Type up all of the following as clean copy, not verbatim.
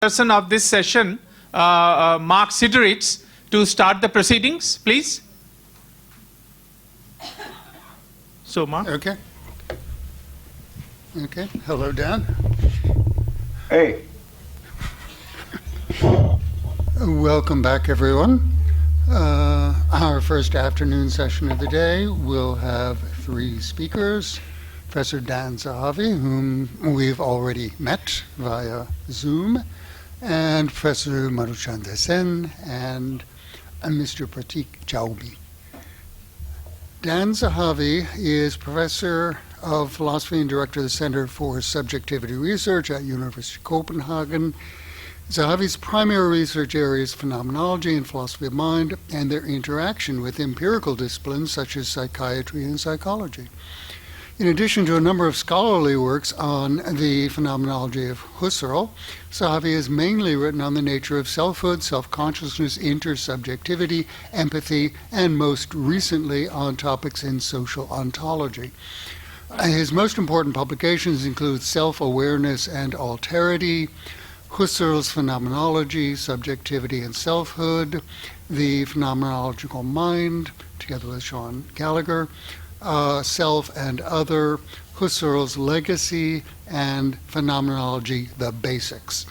Person of this session, Mark Sideritz, to start the proceedings, please. So, Mark. Okay. Hello, Dan. Hey. Welcome back, everyone. Our first afternoon session of the day will have three speakers. Professor Dan Zahavi, whom we've already met via Zoom, and Professor Madhucchanda Sen, and Mr. Prateek Chaubey. Dan Zahavi is Professor of Philosophy and Director of the Center for Subjectivity Research at University of Copenhagen. Zahavi's primary research areas are phenomenology and philosophy of mind, and their interaction with empirical disciplines such as psychiatry and psychology. In addition to a number of scholarly works on the phenomenology of Husserl, Zahavi has mainly written on the nature of selfhood, self-consciousness, intersubjectivity, empathy, and most recently on topics in social ontology. His most important publications include Self-Awareness and Alterity, Husserl's Phenomenology, Subjectivity and Selfhood, The Phenomenological Mind, together with Sean Gallagher, Self and Other, Husserl's Legacy, and Phenomenology, The Basics.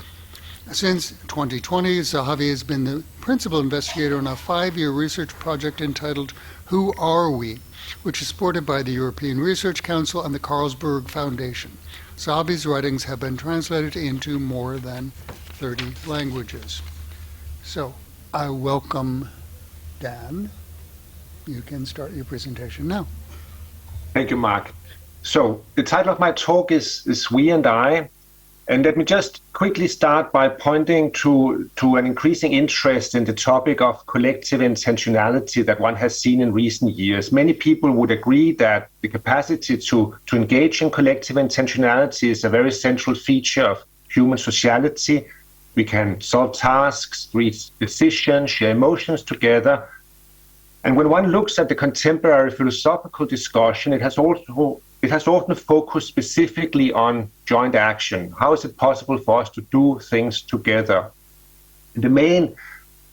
Since 2020, Zahavi has been the principal investigator on a 5-year research project entitled Who Are We?, which is supported by the European Research Council and the Carlsberg Foundation. Zahavi's writings have been translated into more than 30 languages. So, I welcome Dan. You can start your presentation now. Thank you, Mark. So the title of my talk is We and I. And let me just quickly start by pointing to an increasing interest in the topic of collective intentionality that one has seen in recent years. Many people would agree that the capacity to engage in collective intentionality is a very central feature of human sociality. We can solve tasks, reach decisions, share emotions together. And when one looks at the contemporary philosophical discussion, it has often focused specifically on joint action. How is it possible for us to do things together? And the main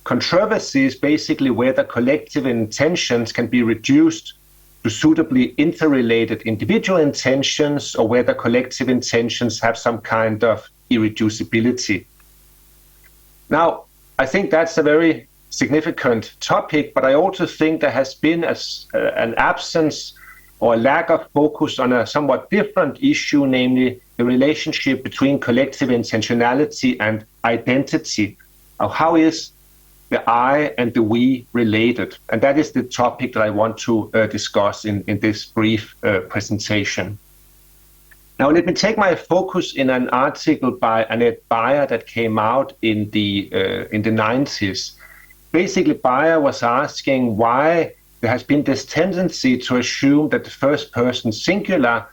controversy is basically whether collective intentions can be reduced to suitably interrelated individual intentions, or whether collective intentions have some kind of irreducibility. Now, I think that's a very significant topic, but I also think there has been an absence or a lack of focus on a somewhat different issue, namely the relationship between collective intentionality and identity. How is the I and the we related? And that is the topic that I want to discuss in this brief presentation. Now, let me take my focus in an article by Annette Beyer that came out in the 90s. Basically, Beyer was asking why there has been this tendency to assume that the first person singular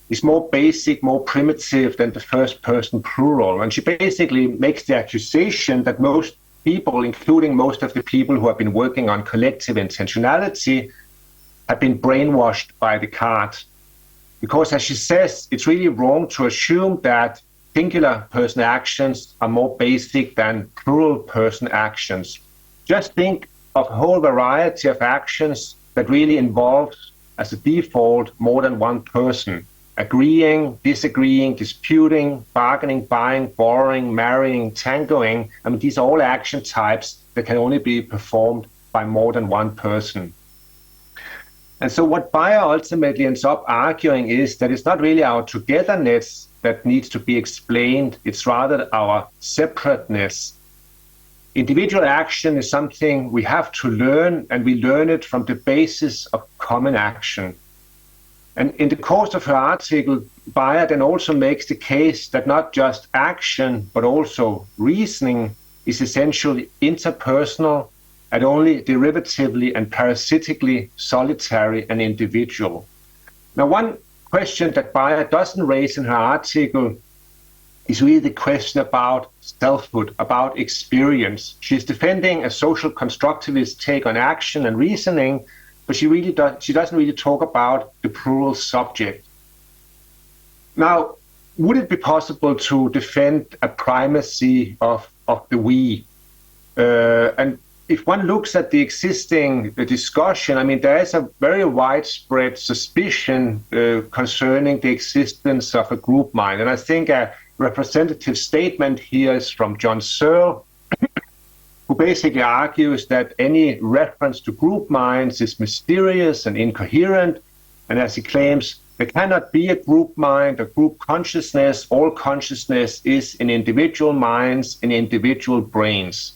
is more basic, more primitive than the first person plural. And she basically makes the accusation that most people, including most of the people who have been working on collective intentionality, have been brainwashed by Descartes. Because, as she says, it's really wrong to assume that singular person actions are more basic than plural person actions. Just think of a whole variety of actions that really involve, as a default, more than one person. Agreeing, disagreeing, disputing, bargaining, buying, borrowing, marrying, tangoing. I mean, these are all action types that can only be performed by more than one person. And so what Beyer ultimately ends up arguing is that it's not really our togetherness that needs to be explained, it's rather our separateness. Individual action is something we have to learn, and we learn it from the basis of common action. And in the course of her article, Beyer then also makes the case that not just action, but also reasoning is essentially interpersonal and only derivatively and parasitically solitary and individual. Now, one question that Beyer doesn't raise in her article is really the question about selfhood, about experience. She's defending a social constructivist take on action and reasoning, but she doesn't really talk about the plural subject. Now, would it be possible to defend a primacy of the we? And if one looks at the existing discussion, I mean, there is a very widespread suspicion concerning the existence of a group mind. And I think a representative statement here is from John Searle, who basically argues that any reference to group minds is mysterious and incoherent. And as he claims, there cannot be a group mind, a group consciousness. All consciousness is in individual minds, in individual brains.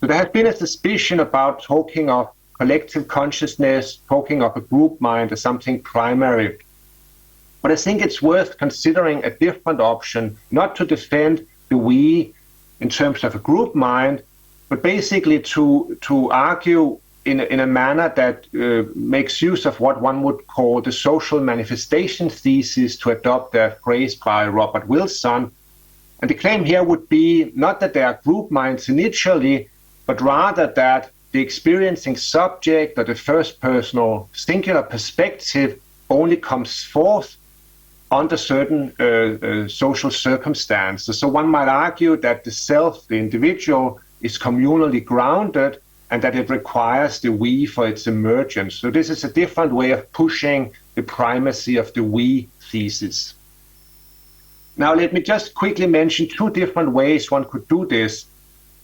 So there has been a suspicion about talking of collective consciousness, talking of a group mind as something primary. But I think it's worth considering a different option, not to defend the we in terms of a group mind, but basically to argue in a manner that makes use of what one would call the social manifestation thesis, to adopt a phrase by Robert Wilson. And the claim here would be not that they are group minds initially, but rather that the experiencing subject or the first personal singular perspective only comes forth under certain social circumstances. So one might argue that the self, the individual, is communally grounded, and that it requires the we for its emergence. So this is a different way of pushing the primacy of the we thesis. Now let me just quickly mention two different ways one could do this.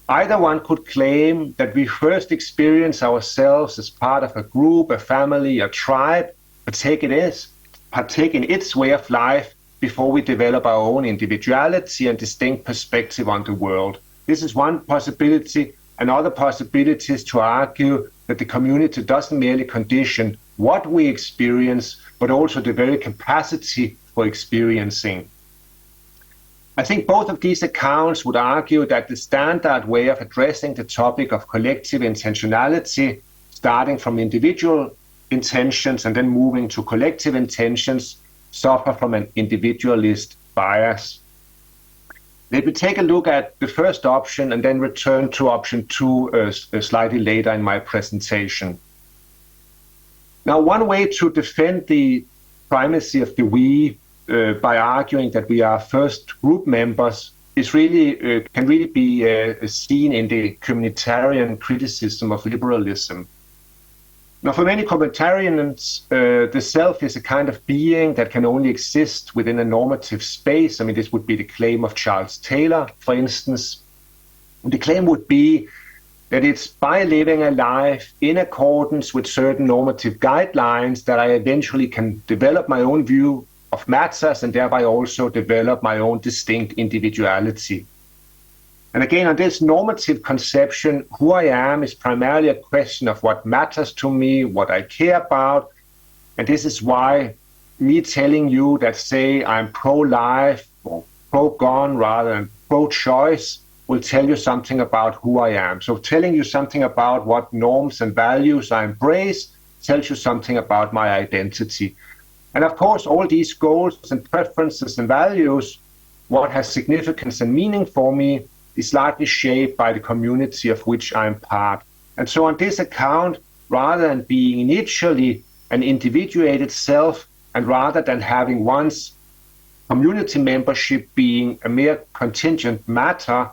Either one could claim that we first experience ourselves as part of a group, a family, a tribe, partake in its way of life before we develop our own individuality and distinct perspective on the world. This is one possibility. Another possibility is to argue that the community doesn't merely condition what we experience, but also the very capacity for experiencing. I think both of these accounts would argue that the standard way of addressing the topic of collective intentionality, starting from individual intentions and then moving to collective intentions, suffer from an individualist bias. Let me take a look at the first option and then return to option two slightly later in my presentation. Now, one way to defend the primacy of the we by arguing that we are first group members is really can really be seen in the communitarian criticism of liberalism. Now, for many communitarians, the self is a kind of being that can only exist within a normative space. I mean, this would be the claim of Charles Taylor, for instance. The claim would be that it's by living a life in accordance with certain normative guidelines that I eventually can develop my own view of matters and thereby also develop my own distinct individuality. And again, on this normative conception, who I am is primarily a question of what matters to me, what I care about. And this is why me telling you that, say, I'm pro-life or pro-gun rather than pro-choice will tell you something about who I am. So telling you something about what norms and values I embrace tells you something about my identity. And of course, all these goals and preferences and values, what has significance and meaning for me, is largely shaped by the community of which I am part. And so on this account, rather than being initially an individuated self, and rather than having one's community membership being a mere contingent matter,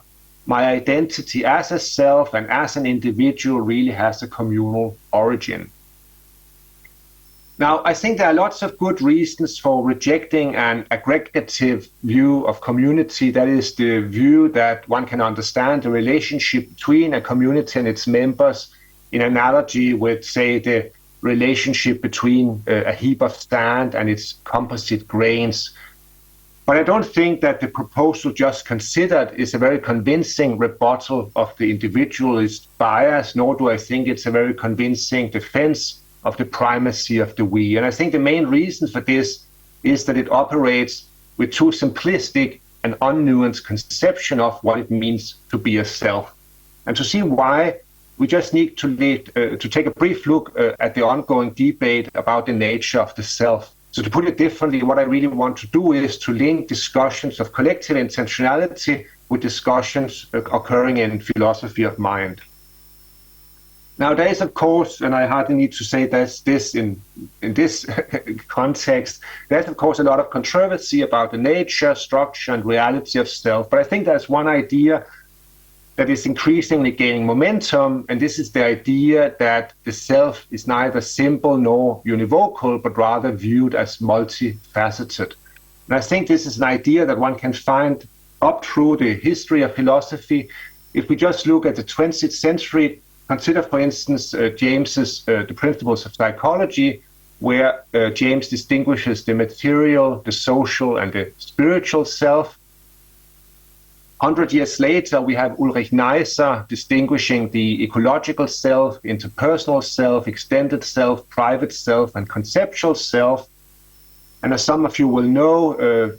my identity as a self and as an individual really has a communal origin. Now, I think there are lots of good reasons for rejecting an aggregative view of community. That is the view that one can understand the relationship between a community and its members in analogy with, say, the relationship between a heap of sand and its composite grains. But I don't think that the proposal just considered is a very convincing rebuttal of the individualist bias, nor do I think it's a very convincing defense of the primacy of the we. And I think the main reason for this is that it operates with too simplistic and unnuanced conception of what it means to be a self. And to see why, we just need to take a brief look at the ongoing debate about the nature of the self. So to put it differently, what I really want to do is to link discussions of collective intentionality with discussions occurring in philosophy of mind. Now, there is, of course, and I hardly need to say this in this context, there's, of course, a lot of controversy about the nature, structure, and reality of self. But I think there's one idea that is increasingly gaining momentum, and this is the idea that the self is neither simple nor univocal, but rather viewed as multifaceted. And I think this is an idea that one can find up through the history of philosophy. If we just look at the 20th century, consider, for instance, James's The Principles of Psychology, where James distinguishes the material, the social, and the spiritual self. 100 years later, we have Ulrich Neisser distinguishing the ecological self, interpersonal self, extended self, private self, and conceptual self. And as some of you will know,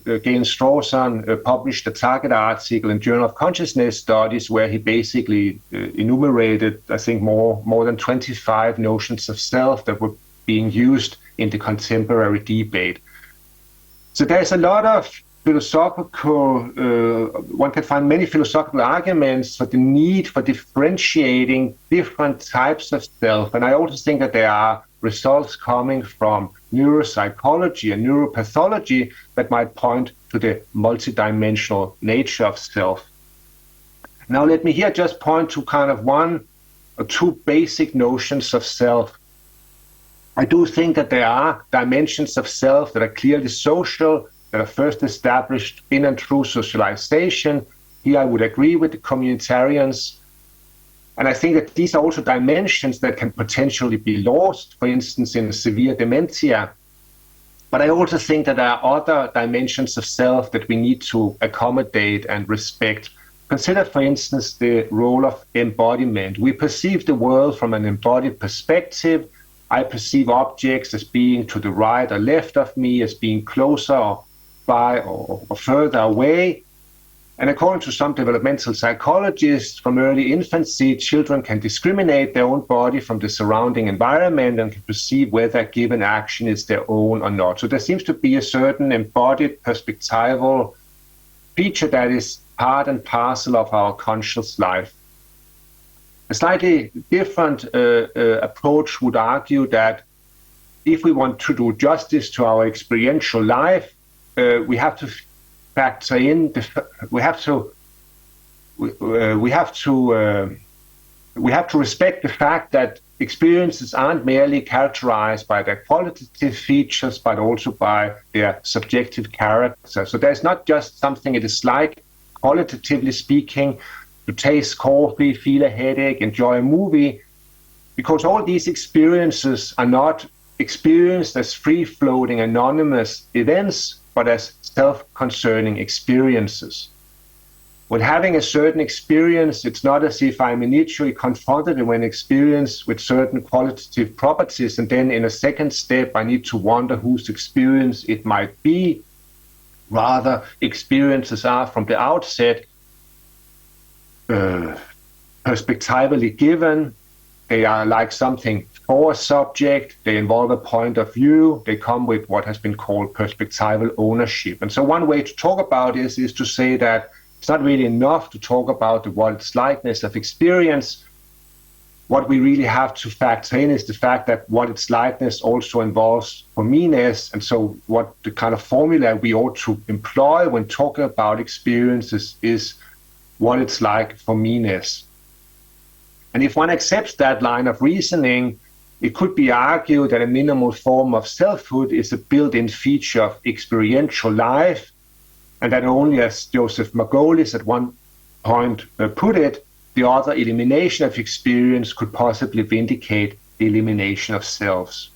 Galen Strawson published a target article in Journal of Consciousness Studies where he basically enumerated, I think, more than 25 notions of self that were being used in the contemporary debate. So there's a lot of philosophical, one can find many philosophical arguments for the need for differentiating different types of self. And I also think that there are results coming from neuropsychology and neuropathology that might point to the multidimensional nature of self. Now, let me here just point to kind of one or two basic notions of self. I do think that there are dimensions of self that are clearly social, that are first established in and through socialization. Here I would agree with the communitarians. And I think that these are also dimensions that can potentially be lost, for instance, in severe dementia. But I also think that there are other dimensions of self that we need to accommodate and respect. Consider, for instance, the role of embodiment. We perceive the world from an embodied perspective. I perceive objects as being to the right or left of me, as being closer or by or further away. And according to some developmental psychologists, from early infancy, children can discriminate their own body from the surrounding environment and can perceive whether a given action is their own or not. So there seems to be a certain embodied perspectival feature that is part and parcel of our conscious life. A slightly different approach would argue that if we want to do justice to our experiential life, we have to factor in we have to respect the fact that experiences aren't merely characterized by their qualitative features, but also by their subjective character. So there's not just something it is like, qualitatively speaking, to taste coffee, feel a headache, enjoy a movie, because all these experiences are not experienced as free-floating, anonymous events, but as self-concerning experiences. When having a certain experience, it's not as if I'm initially confronted with an experience with certain qualitative properties, and then in a second step, I need to wonder whose experience it might be. Rather, experiences are from the outset perspectively given. They are like something for a subject, they involve a point of view, they come with what has been called perspectival ownership. And so one way to talk about this is to say that it's not really enough to talk about the what it's likeness of experience. What we really have to factor in is the fact that what its likeness also involves for me-ness. And so what the kind of formula we ought to employ when talking about experiences is what it's like for me-ness. And if one accepts that line of reasoning, it could be argued that a minimal form of selfhood is a built-in feature of experiential life, and that only, as Joseph Margolis at one point put it, the other elimination of experience could possibly vindicate the elimination of selves.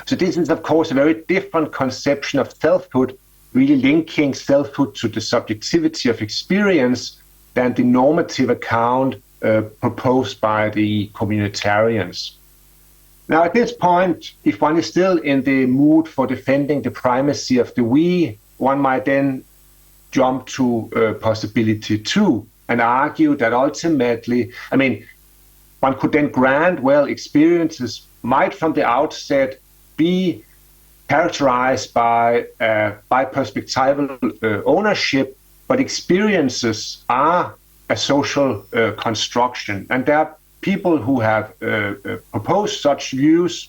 So this is, of course, a very different conception of selfhood, really linking selfhood to the subjectivity of experience than the normative account proposed by the communitarians. Now, at this point, if one is still in the mood for defending the primacy of the we, one might then jump to possibility two and argue that ultimately, one could then grant, well, experiences might from the outset be characterized by perspectival ownership, but experiences are a social construction. And there are people who have proposed such views,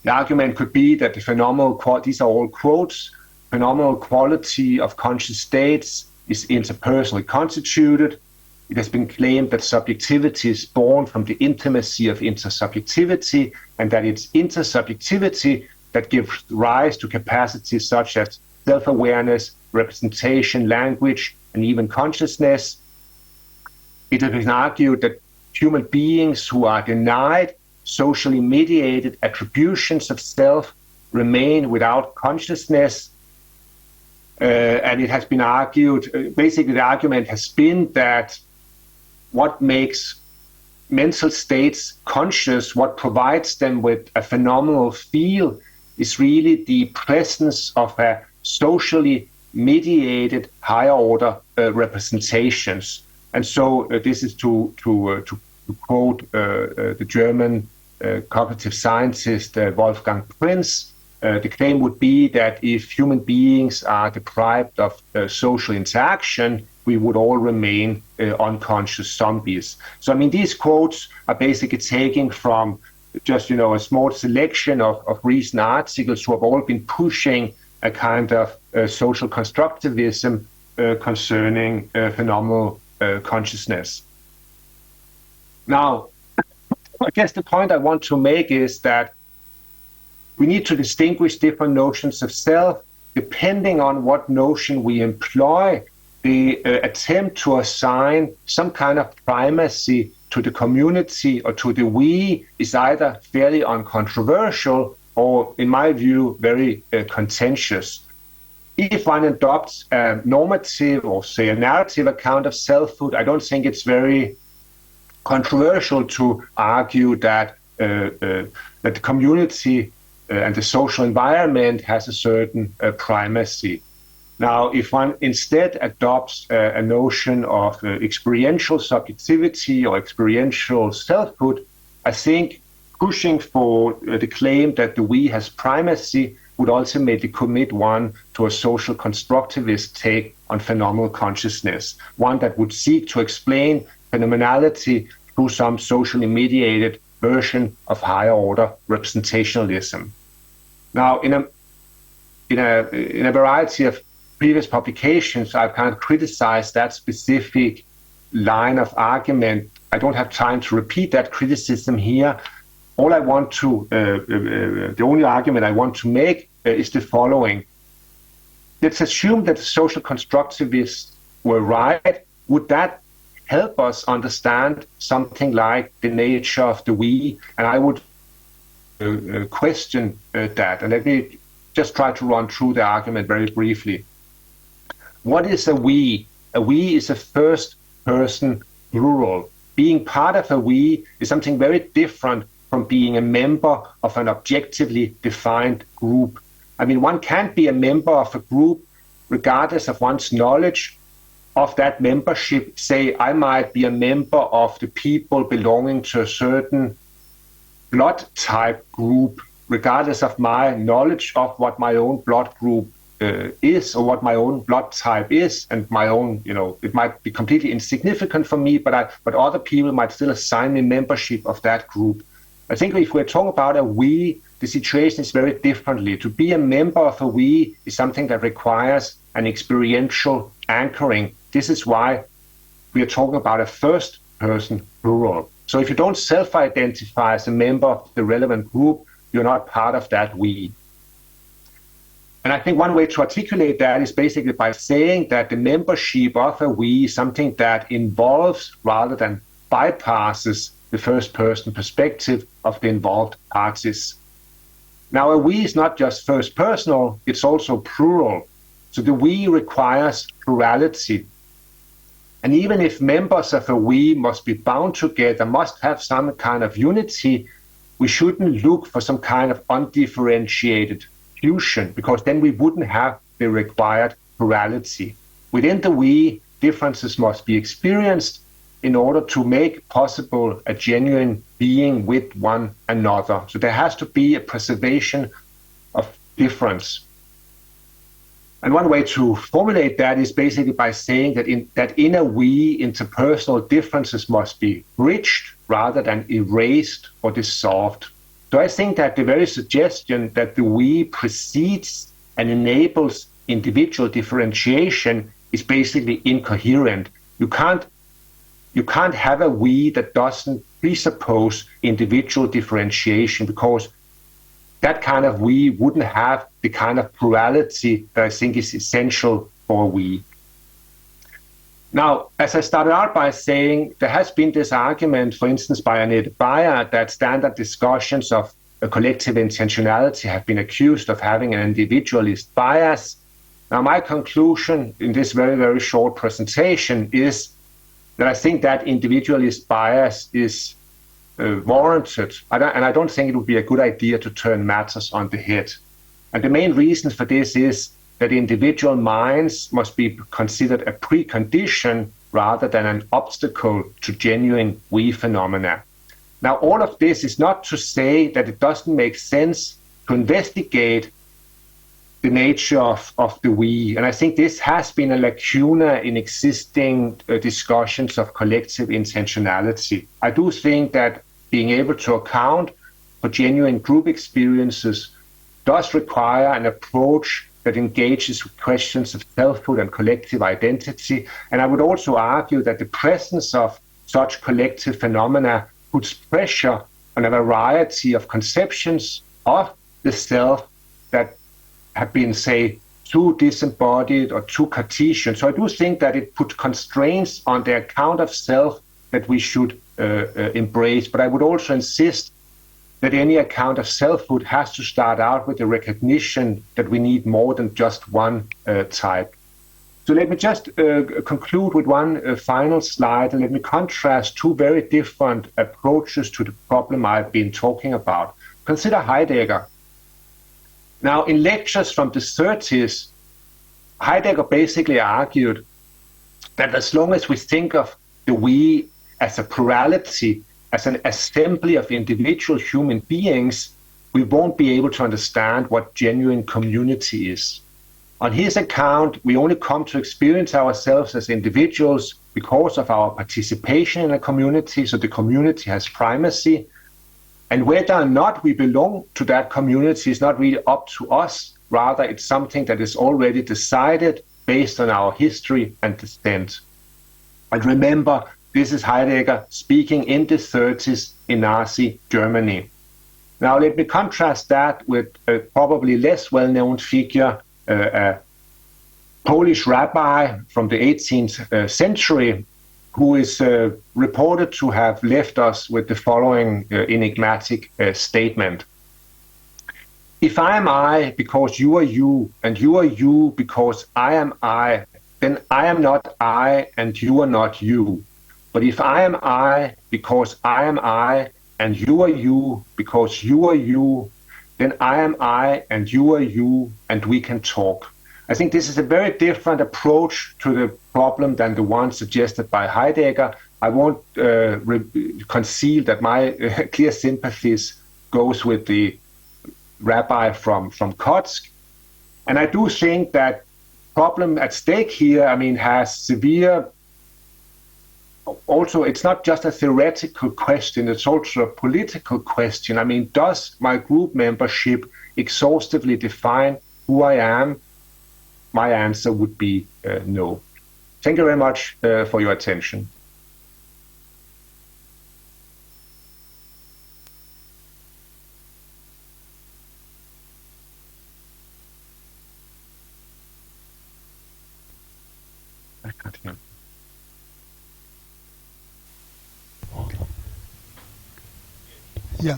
the argument could be that the phenomenal these are all quotes, phenomenal quality of conscious states is interpersonally constituted. It has been claimed that subjectivity is born from the intimacy of intersubjectivity, and that it's intersubjectivity that gives rise to capacities such as self-awareness, representation, language, and even consciousness. It has been argued that human beings who are denied socially mediated attributions of self remain without consciousness. And it has been argued, basically the argument has been that what makes mental states conscious, what provides them with a phenomenal feel, is really the presence of a socially mediated higher order representations. And so this is to quote the German cognitive scientist Wolfgang Prinz. The claim would be that if human beings are deprived of social interaction, we would all remain unconscious zombies. So, I mean, these quotes are basically taken from just, a small selection of recent articles who have all been pushing a kind of social constructivism concerning phenomenal consciousness. Now, I guess the point I want to make is that we need to distinguish different notions of self depending on what notion we employ. The attempt to assign some kind of primacy to the community or to the we is either fairly uncontroversial or, in my view, very contentious. If one adopts a normative or, say, a narrative account of selfhood, I don't think it's very controversial to argue that that the community and the social environment has a certain primacy. Now, if one instead adopts a notion of experiential subjectivity or experiential selfhood, I think pushing for the claim that the we has primacy would ultimately commit one to a social constructivist take on phenomenal consciousness, one that would seek to explain phenomenality through some socially mediated version of higher order representationalism. Now, in a variety of previous publications, I've kind of criticized that specific line of argument. I don't have time to repeat that criticism here. The only argument I want to make is the following. Let's assume that the social constructivists were right. Would that help us understand something like the nature of the we? And I would question that. And let me just try to run through the argument very briefly. What is a we? A we is a first-person plural. Being part of a we is something very different from being a member of an objectively defined group. I mean, one can't be a member of a group regardless of one's knowledge of that membership. Say, I might be a member of the people belonging to a certain blood type group, regardless of my knowledge of what my own blood group is or what my own blood type is, and my own, it might be completely insignificant for me, but other people might still assign me membership of that group. I think if we're talking about a we, the situation is very differently. To be a member of a we is something that requires an experiential anchoring. This is why we are talking about a first-person plural. So if you don't self-identify as a member of the relevant group, you're not part of that we. And I think one way to articulate that is basically by saying that the membership of a we is something that involves rather than bypasses the first-person perspective of the involved parties. Now, a we is not just first-personal, it's also plural. So the we requires plurality. And even if members of a we must be bound together, must have some kind of unity, we shouldn't look for some kind of undifferentiated fusion, because then we wouldn't have the required plurality. Within the we, differences must be experienced in order to make possible a genuine being with one another. So there has to be a preservation of difference. And one way to formulate that is basically by saying that in a we, interpersonal differences must be bridged rather than erased or dissolved. So I think that the very suggestion that the we precedes and enables individual differentiation is basically incoherent. You can't have a we that doesn't presuppose individual differentiation, because that kind of we wouldn't have the kind of plurality that I think is essential for a we. Now, as I started out by saying, there has been this argument, for instance, by Annette Beyer, that standard discussions of a collective intentionality have been accused of having an individualist bias. Now, my conclusion in this very, very short presentation is that I think that individualist bias is warranted, and I don't think it would be a good idea to turn matters on the head. And the main reason for this is that individual minds must be considered a precondition rather than an obstacle to genuine we phenomena. Now, all of this is not to say that it doesn't make sense to investigate the nature of the we. And I think this has been a lacuna in existing discussions of collective intentionality. I do think that being able to account for genuine group experiences does require an approach that engages with questions of selfhood and collective identity. And I would also argue that the presence of such collective phenomena puts pressure on a variety of conceptions of the self that have been, say, too disembodied or too Cartesian. So I do think that it puts constraints on the account of self that we should embrace. But I would also insist that any account of selfhood has to start out with the recognition that we need more than just one type. So let me just conclude with one final slide, and let me contrast two very different approaches to the problem I've been talking about. Consider Heidegger. Now, in lectures from the 30s, Heidegger basically argued that as long as we think of the we as a plurality, as an assembly of individual human beings, we won't be able to understand what genuine community is. On his account, we only come to experience ourselves as individuals because of our participation in a community, so the community has primacy. And whether or not we belong to that community is not really up to us. Rather, it's something that is already decided based on our history and descent. And remember, this is Heidegger speaking in the 30s in Nazi Germany. Now, let me contrast that with a probably less well-known figure, a Polish rabbi from the 18th century, who is reported to have left us with the following enigmatic statement. If I am I because you are you, and you are you because I am I, then I am not I and you are not you. But if I am I because I am I, and you are you because you are you, then I am I and you are you, and we can talk. I think this is a very different approach to the problem than the one suggested by Heidegger. I won't conceal that my clear sympathies goes with the rabbi from Kotsk. And I do think that problem at stake here, has severe. Also, it's not just a theoretical question, it's also a political question. Does my group membership exhaustively define who I am? My answer would be no. Thank you very much for your attention. Yeah.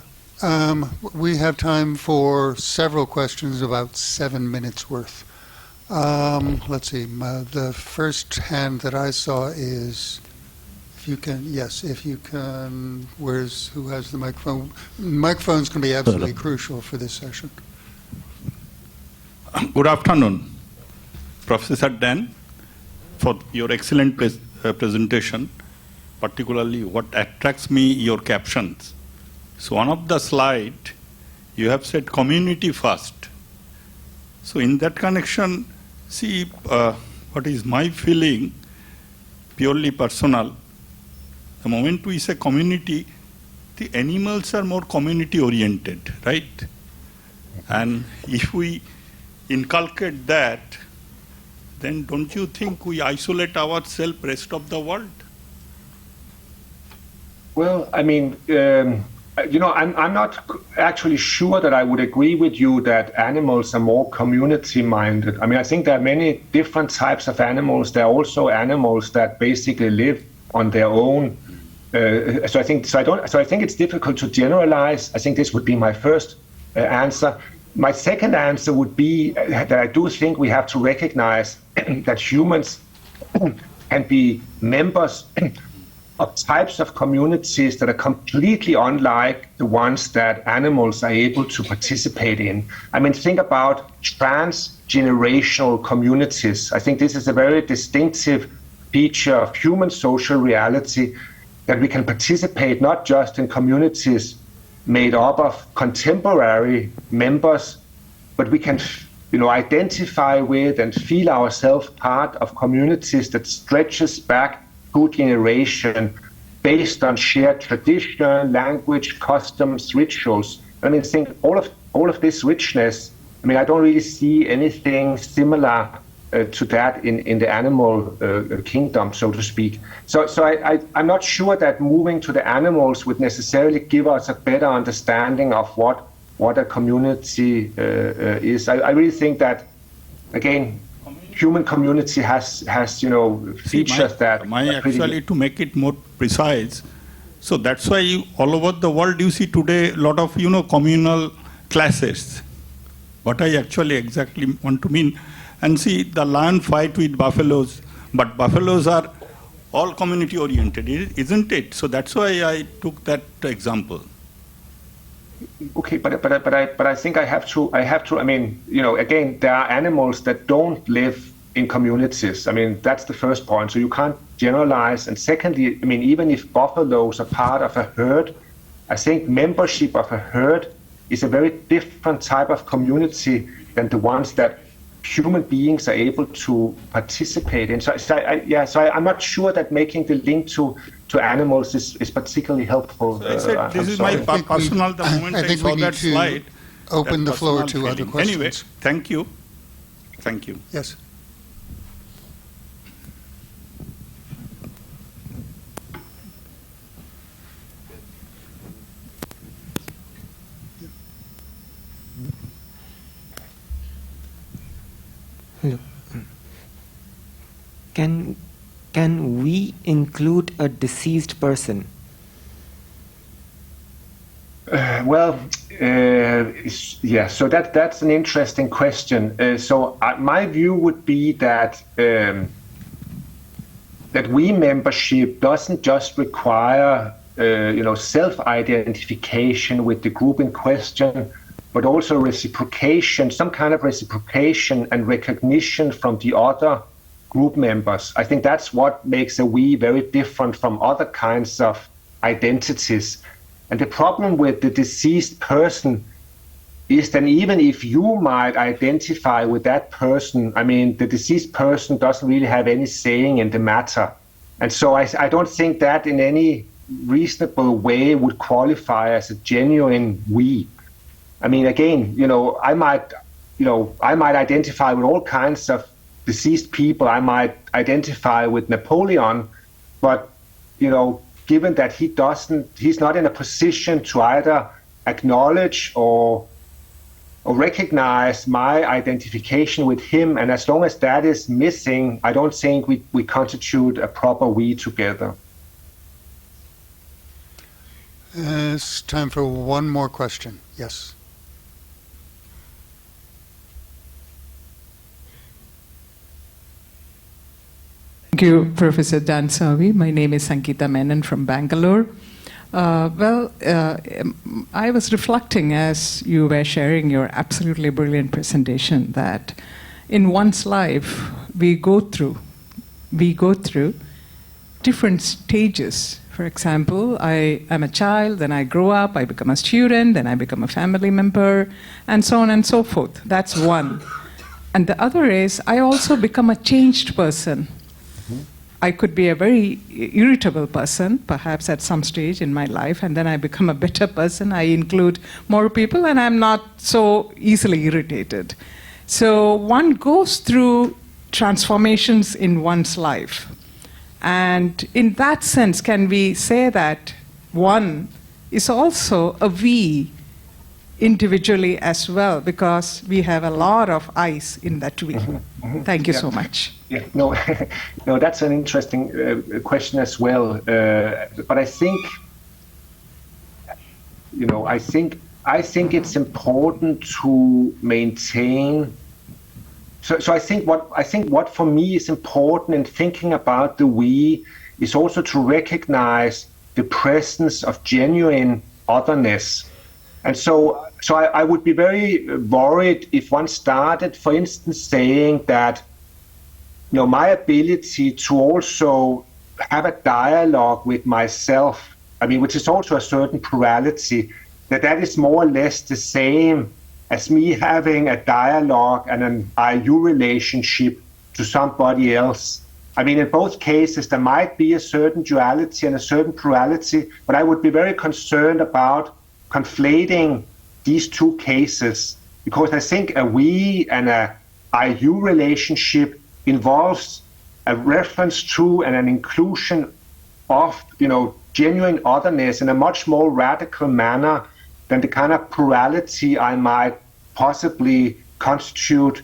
We have time for several questions, about 7 minutes worth. Let's see. The first hand that I saw is, if you can, who has the microphone? Microphone's going to be absolutely crucial for this session. Good afternoon, Professor Dan, for your excellent presentation. Particularly, what attracts me, your captions. So one of the slide, you have said community first. So in that connection, See, what is my feeling, purely personal, the moment we say community, the animals are more community oriented, right? And if we inculcate that, then don't you think we isolate ourselves rest of the world? Well, I mean, I'm not actually sure that I would agree with you that animals are more community-minded. I mean, I think there are many different types of animals. There are also animals that basically live on their own. So I think it's difficult to generalize. I think this would be my first answer. My second answer would be that I do think we have to recognize that humans can be members of types of communities that are completely unlike the ones that animals are able to participate in. I mean, think about transgenerational communities. I think this is a very distinctive feature of human social reality, that we can participate not just in communities made up of contemporary members, but we can identify with and feel ourselves part of communities that stretches back two generation based on shared tradition, language, customs, rituals. I mean, think all of this richness. I mean, I don't really see anything similar to that in the animal kingdom, so to speak. So I'm not sure that moving to the animals would necessarily give us a better understanding of what a community is. I really think that, again, human community has features that actually, to make it more precise, so that's why all over the world you see today a lot of communal classes. What I actually exactly want to mean, and see the lion fight with buffaloes, but buffaloes are all community oriented, isn't it? So that's why I took that example. Okay, but I think I have to. I mean, again, there are animals that don't live in communities. I mean, that's the first point. So you can't generalize. And secondly, I mean, even if buffaloes are part of a herd, I think membership of a herd is a very different type of community than the ones that human beings are able to participate in. So I'm not sure that making the link to animals is particularly helpful. So I said, this is my personal, the moment I saw that slide. Open the floor to other questions. Anyway, thank you. Thank you. Yes. Hello. Can we include a deceased person? So that's an interesting question. My view would be that that we membership doesn't just require self-identification with the group in question, but also reciprocation, some kind of reciprocation and recognition from the other group members. I think that's what makes a we very different from other kinds of identities. And the problem with the deceased person is that even if you might identify with that person, I mean, the deceased person doesn't really have any saying in the matter. And so I don't think that in any reasonable way would qualify as a genuine we. I mean, again, I might identify with all kinds of deceased people. I might identify with Napoleon, but, given that he's not in a position to either acknowledge or recognize my identification with him, and as long as that is missing, I don't think we constitute a proper we together. It's time for one more question. Yes. Thank you, Professor Dan Zahavi. My name is Sankita Menon from Bangalore. I was reflecting as you were sharing your absolutely brilliant presentation that in one's life we go through different stages. For example, I am a child, then I grow up, I become a student, then I become a family member, and so on and so forth. That's one. And the other is, I also become a changed person. I could be a very irritable person, perhaps at some stage in my life, and then I become a better person. I include more people, and I'm not so easily irritated. So one goes through transformations in one's life. And in that sense, can we say that one is also a we individually as well, because we have a lot of I's in that we. Thank you so much. Yeah, no, no, that's an interesting question as well. But I think, I think it's important to maintain. So I think what for me is important in thinking about the we is also to recognize the presence of genuine otherness. And so I would be very worried if one started, for instance, saying that, my ability to also have a dialogue with myself, which is also a certain plurality, that is more or less the same as me having a dialogue and an IU relationship to somebody else. In both cases, there might be a certain duality and a certain plurality, but I would be very concerned about conflating these two cases, because I think a we and a IU relationship involves a reference to and an inclusion of, genuine otherness in a much more radical manner than the kind of plurality I might possibly constitute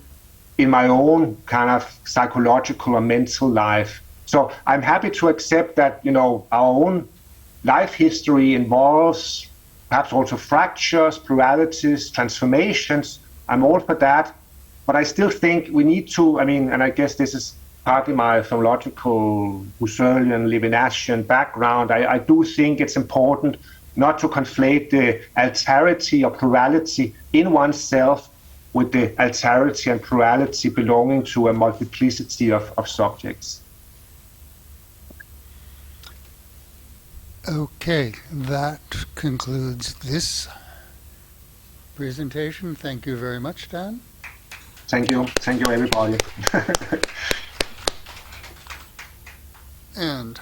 in my own kind of psychological or mental life. So I'm happy to accept that, our own life history involves perhaps also fractures, pluralities, transformations. I'm all for that. But I still think we need to, and I guess this is partly my philological Husserlian, Levinasian background, I do think it's important not to conflate the alterity or plurality in oneself with the alterity and plurality belonging to a multiplicity of subjects. Okay, that concludes this presentation. Thank you very much, Dan. Thank you, everybody. And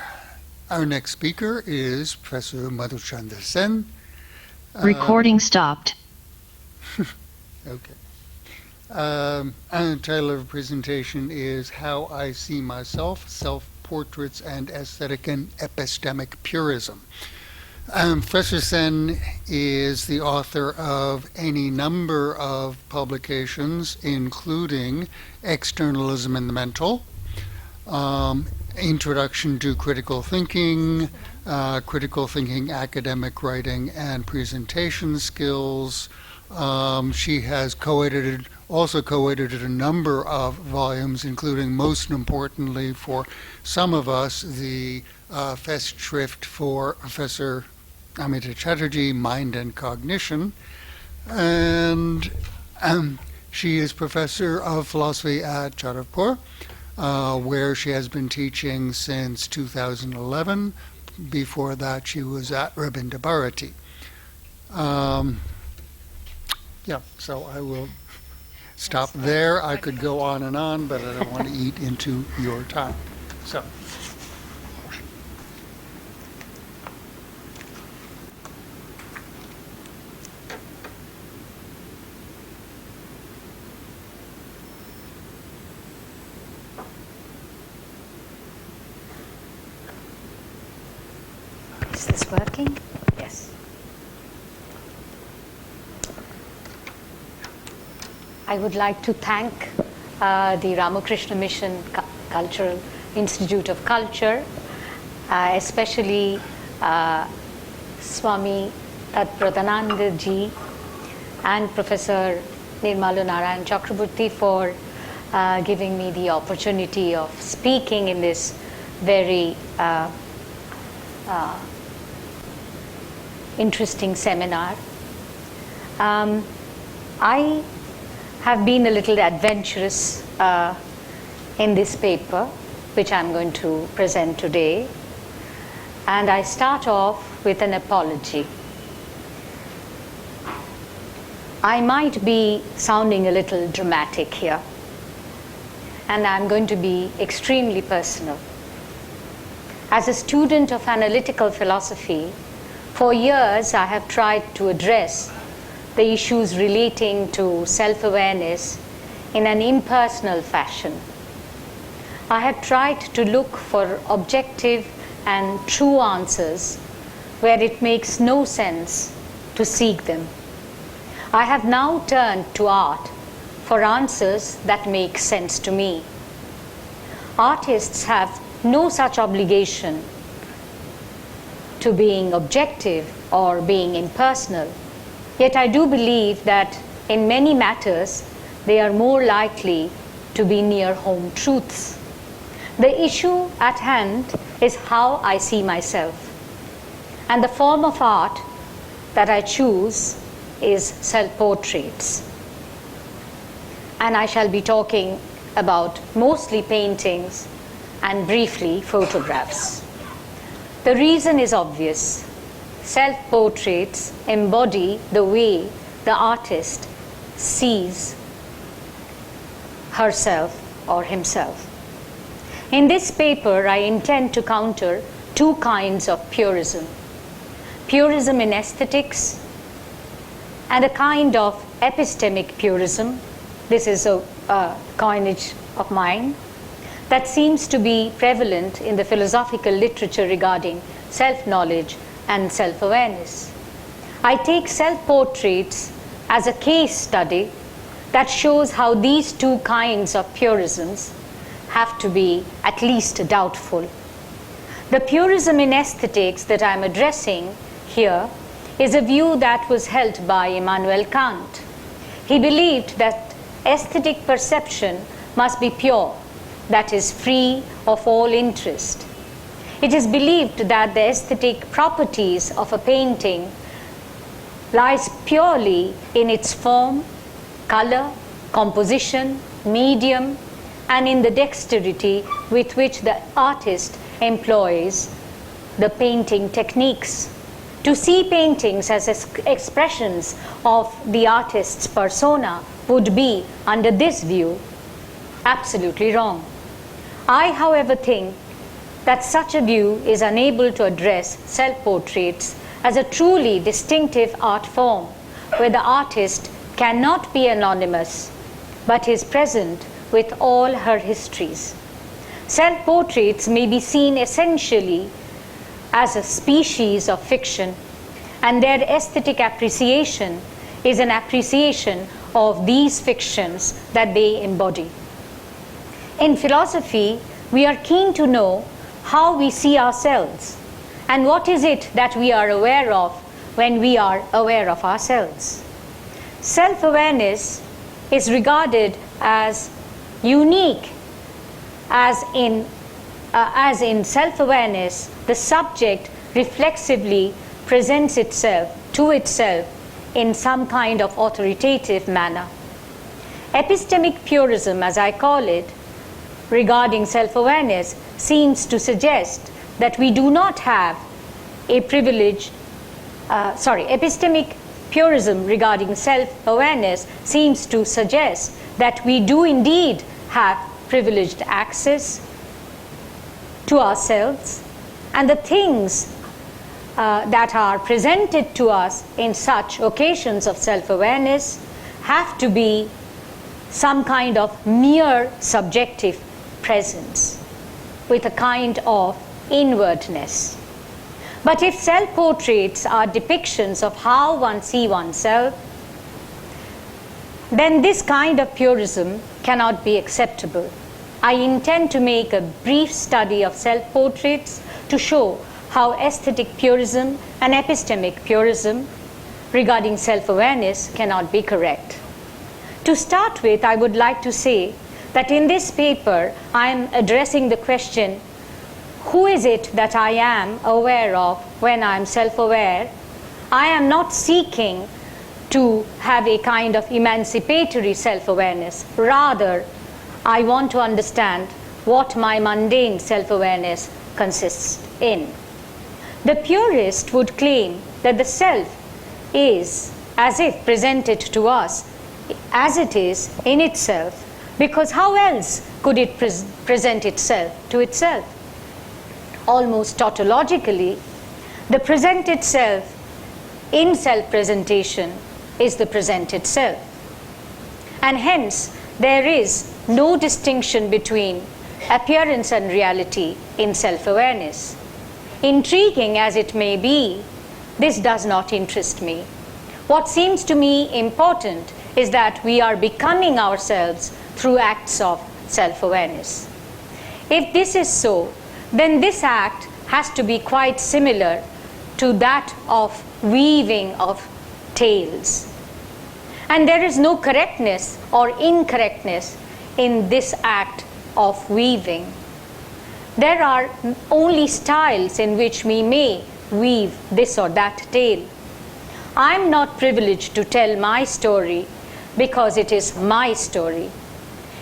our next speaker is Professor Madhucchanda Sen. Recording stopped. Okay. And the title of the presentation is How I See Myself, Self-Portraits and Aesthetic and Epistemic Purism. Professor Sen is the author of any number of publications, including Externalism in the Mental, Introduction to Critical Thinking Academic Writing and Presentation Skills. She has also co-edited a number of volumes, including, most importantly for some of us, the Festschrift for Professor Amita Chatterjee, Mind and Cognition. And she is professor of philosophy at Jadavpur, where she has been teaching since 2011. Before that, she was at Rabindranath Bharati. So I will stop there. I could go on and on, but I don't want to eat into your time. So. Is this working? Yes. I would like to thank the Ramakrishna Mission Cultural Institute of Culture, especially Swami Tatpratananda ji and Professor Nirmala Narayan Chakraborty for giving me the opportunity of speaking in this very interesting seminar. I have been a little adventurous in this paper, which I'm going to present today. And I start off with an apology. I might be sounding a little dramatic here, and I'm going to be extremely personal. As a student of analytical philosophy, for years I have tried to address the issues relating to self-awareness in an impersonal fashion. I have tried to look for objective and true answers where it makes no sense to seek them. I have now turned to art for answers that make sense to me. Artists have no such obligation to being objective or being impersonal, yet I do believe that in many matters they are more likely to be near home truths. The issue at hand is how I see myself, and the form of art that I choose is self-portraits. And I shall be talking about mostly paintings and briefly photographs. The reason is obvious. Self-portraits embody the way the artist sees herself or himself. In this paper, I intend to counter two kinds of purism. Purism in aesthetics and a kind of epistemic purism. This is a coinage of mine that seems to be prevalent in the philosophical literature regarding self-knowledge and self-awareness. I take self-portraits as a case study that shows how these two kinds of purisms have to be at least doubtful. The purism in aesthetics that I'm addressing here is a view that was held by Immanuel Kant. He believed that aesthetic perception must be pure, that is, free of all interest. It is believed that the aesthetic properties of a painting lies purely in its form, color, composition, medium, and in the dexterity with which the artist employs the painting techniques. To see paintings as expressions of the artist's persona would be, under this view, absolutely wrong. I, however, think that such a view is unable to address self-portraits as a truly distinctive art form, where the artist cannot be anonymous, but is present with all her histories. Self-portraits may be seen essentially as a species of fiction, and their aesthetic appreciation is an appreciation of these fictions that they embody. In philosophy, we are keen to know how we see ourselves and what is it that we are aware of when we are aware of ourselves. Self-awareness is regarded as unique, as in self-awareness, the subject reflexively presents itself to itself in some kind of authoritative manner. Epistemic purism, as I call it, regarding self-awareness, seems to suggest that we do not have a privilege. Epistemic purism regarding self-awareness seems to suggest that we do indeed have privileged access to ourselves, and the things that are presented to us in such occasions of self-awareness have to be some kind of mere subjective presence with a kind of inwardness. But if self-portraits are depictions of how one sees oneself, then this kind of purism cannot be acceptable. I intend to make a brief study of self-portraits to show how aesthetic purism and epistemic purism regarding self-awareness cannot be correct. To start with, I would like to say that in this paper, I am addressing the question, who is it that I am aware of when I am self-aware? I am not seeking to have a kind of emancipatory self-awareness. Rather, I want to understand what my mundane self-awareness consists in. The purist would claim that the self is, as if presented to us, as it is in itself, because how else could it present itself to itself? Almost tautologically, the presented self in self-presentation is the presented self. And hence, there is no distinction between appearance and reality in self-awareness. Intriguing as it may be, this does not interest me. What seems to me important is that we are becoming ourselves through acts of self-awareness. If this is so, then this act has to be quite similar to that of weaving of tales. And there is no correctness or incorrectness in this act of weaving. There are only styles in which we may weave this or that tale. I am not privileged to tell my story because it is my story.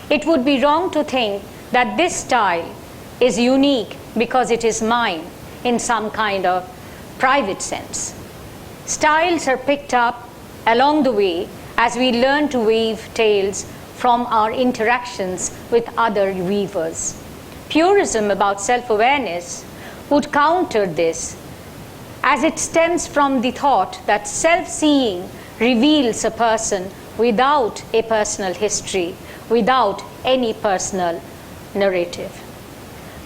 It would be wrong to think that this style is unique because it is mine in some kind of private sense. Styles are picked up along the way as we learn to weave tales from our interactions with other weavers. Purism about self-awareness would counter this, as it stems from the thought that self-seeing reveals a person without a personal history, without any personal narrative.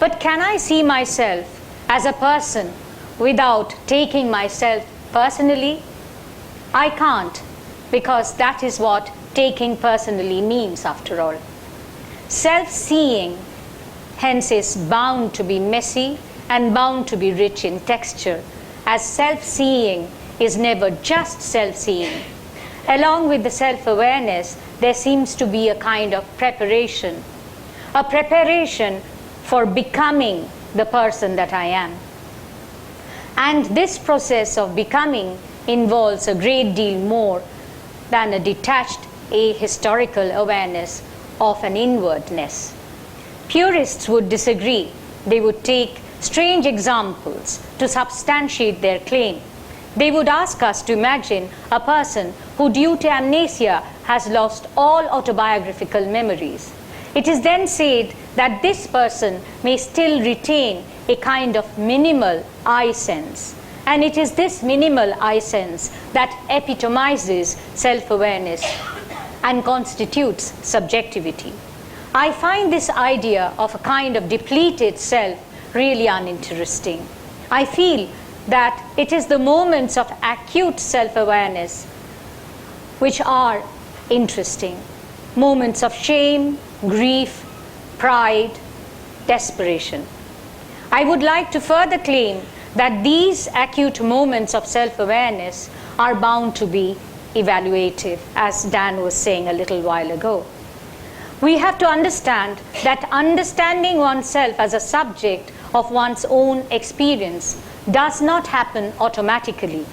But can I see myself as a person without taking myself personally? I can't, because that is what taking personally means after all. Self-seeing, hence, is bound to be messy and bound to be rich in texture, as self-seeing is never just self-seeing. Along with the self-awareness, there seems to be a kind of preparation, a preparation for becoming the person that I am. And this process of becoming involves a great deal more than a detached ahistorical awareness of an inwardness. Purists would disagree. They would take strange examples to substantiate their claim. They would ask us to imagine a person who, due to amnesia, has lost all autobiographical memories. It is then said that this person may still retain a kind of minimal I sense. And it is this minimal I sense that epitomizes self-awareness and constitutes subjectivity. I find this idea of a kind of depleted self really uninteresting. I feel that it is the moments of acute self-awareness which are interesting. Moments of shame, grief, pride, desperation. I would like to further claim that these acute moments of self-awareness are bound to be evaluative, as Dan was saying a little while ago. We have to understand that understanding oneself as a subject of one's own experience does not happen automatically.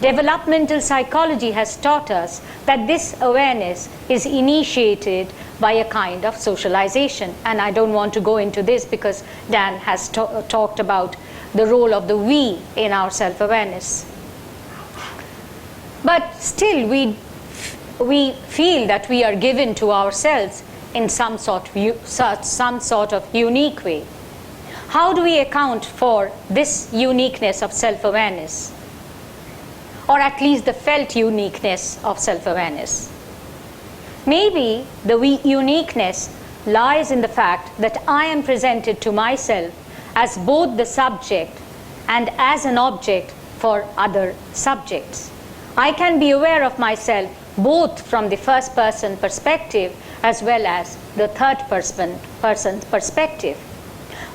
Developmental psychology has taught us that this awareness is initiated by a kind of socialization. And I don't want to go into this because Dan has talked about the role of the we in our self-awareness. But still, we feel that we are given to ourselves in some sort of unique way. How do we account for this uniqueness of self-awareness? Or at least the felt uniqueness of self-awareness? Maybe the uniqueness lies in the fact that I am presented to myself as both the subject and as an object for other subjects. I can be aware of myself both from the first person perspective as well as the third person perspective.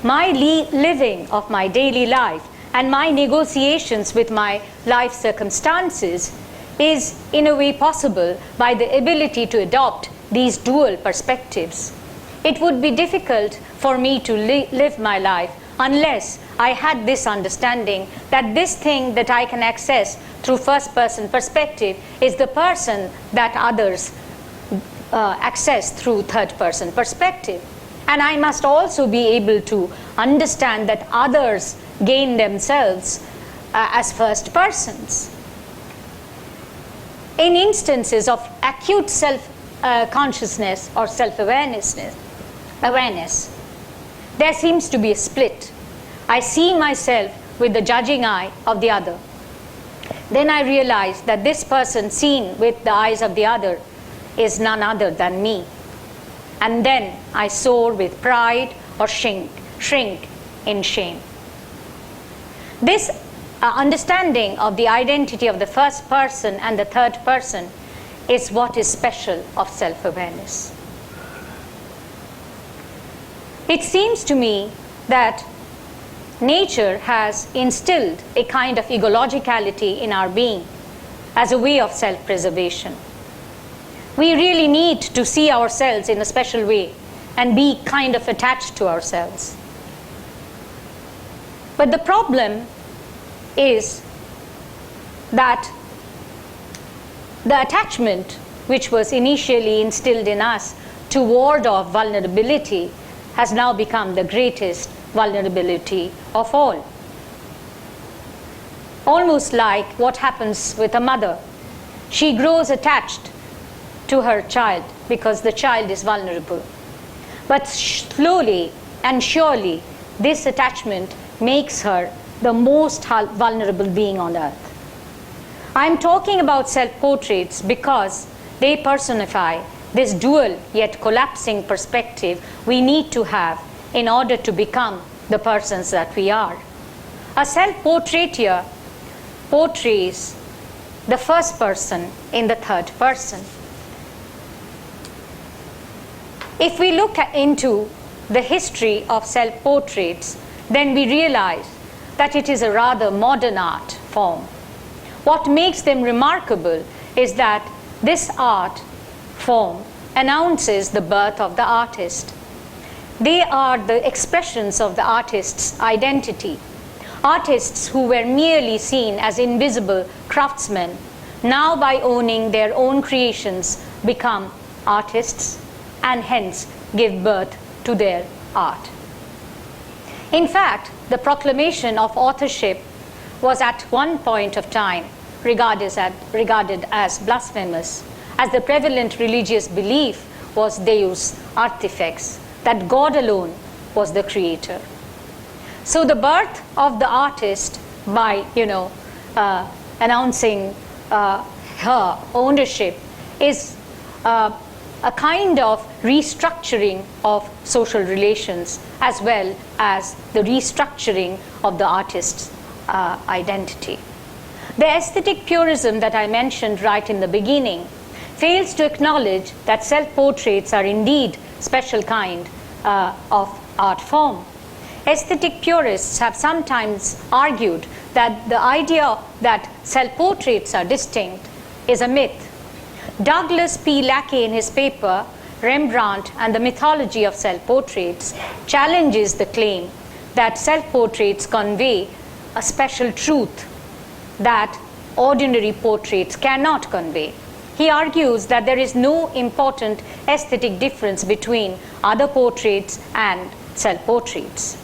My living of my daily life and my negotiations with my life circumstances is in a way possible by the ability to adopt these dual perspectives. It would be difficult for me to live my life unless I had this understanding that this thing that I can access through first person perspective is the person that others access through third person perspective. And I must also be able to understand that others gain themselves as first persons. In instances of acute self consciousness or self-awareness. There seems to be a split. I see myself with the judging eye of the other. Then I realize that this person seen with the eyes of the other is none other than me. And then I soar with pride or shrink in shame. This understanding of the identity of the first person and the third person is what is special of self-awareness. It seems to me that nature has instilled a kind of egologicality in our being as a way of self-preservation. We really need to see ourselves in a special way and be kind of attached to ourselves. But the problem is that the attachment which was initially instilled in us to ward off vulnerability has now become the greatest vulnerability of all. Almost like what happens with a mother. She grows attached to her child because the child is vulnerable. But slowly and surely, this attachment makes her the most vulnerable being on earth. I'm talking about self-portraits because they personify this dual yet collapsing perspective we need to have in order to become the persons that we are. A self-portraiture portrays the first person in the third person. If we look into the history of self-portraits, then we realize that it is a rather modern art form. What makes them remarkable is that this art form announces the birth of the artist. They are the expressions of the artist's identity. Artists who were merely seen as invisible craftsmen, now by owning their own creations, become artists and hence give birth to their art. In fact, the proclamation of authorship was at one point of time regarded as blasphemous, as the prevalent religious belief was Deus artifex, that God alone was the creator. So the birth of the artist by, announcing her ownership is a kind of restructuring of social relations as well as the restructuring of the artist's identity. The aesthetic purism that I mentioned right in the beginning fails to acknowledge that self-portraits are indeed special kind of art form. Aesthetic purists have sometimes argued that the idea that self-portraits are distinct is a myth. Douglas P. Lackey, in his paper Rembrandt and the Mythology of Self-Portraits, challenges the claim that self-portraits convey a special truth that ordinary portraits cannot convey. He argues that there is no important aesthetic difference between other portraits and self-portraits.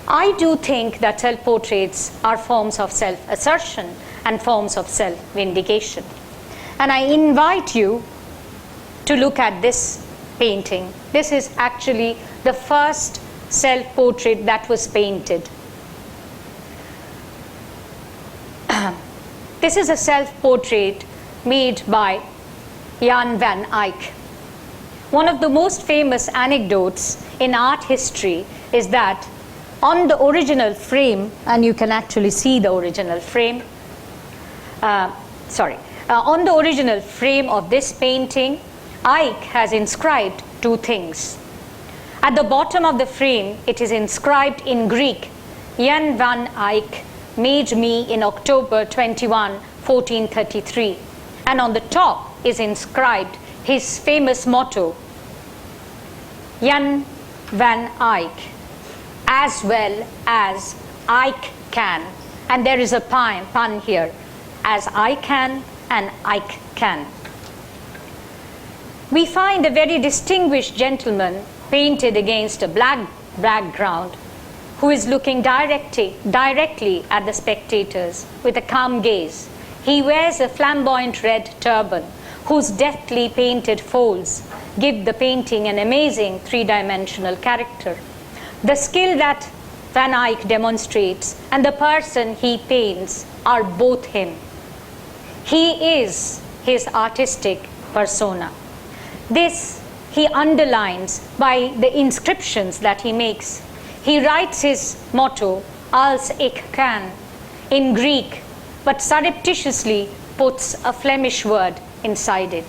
I do think that self-portraits are forms of self-assertion and forms of self-vindication. And I invite you to look at this painting. This is actually the first self-portrait that was painted. This is a self-portrait made by Jan van Eyck. One of the most famous anecdotes in art history is that on the original frame, and you can actually see the original frame, on the original frame of this painting, Eyck has inscribed two things. At the bottom of the frame, it is inscribed in Greek, Jan van Eyck made me in October 21, 1433. And on the top is inscribed his famous motto, Jan van Eyck, as well as Eyck can. And there is a pun here, as I can and Eyck can. We find a very distinguished gentleman painted against a black background who is looking directly at the spectators with a calm gaze. He wears a flamboyant red turban, whose deftly painted folds give the painting an amazing three-dimensional character. The skill that Van Eyck demonstrates and the person he paints are both him. He is his artistic persona. This he underlines by the inscriptions that he makes. He writes his motto, als ik kan, in Greek, but surreptitiously puts a Flemish word inside it,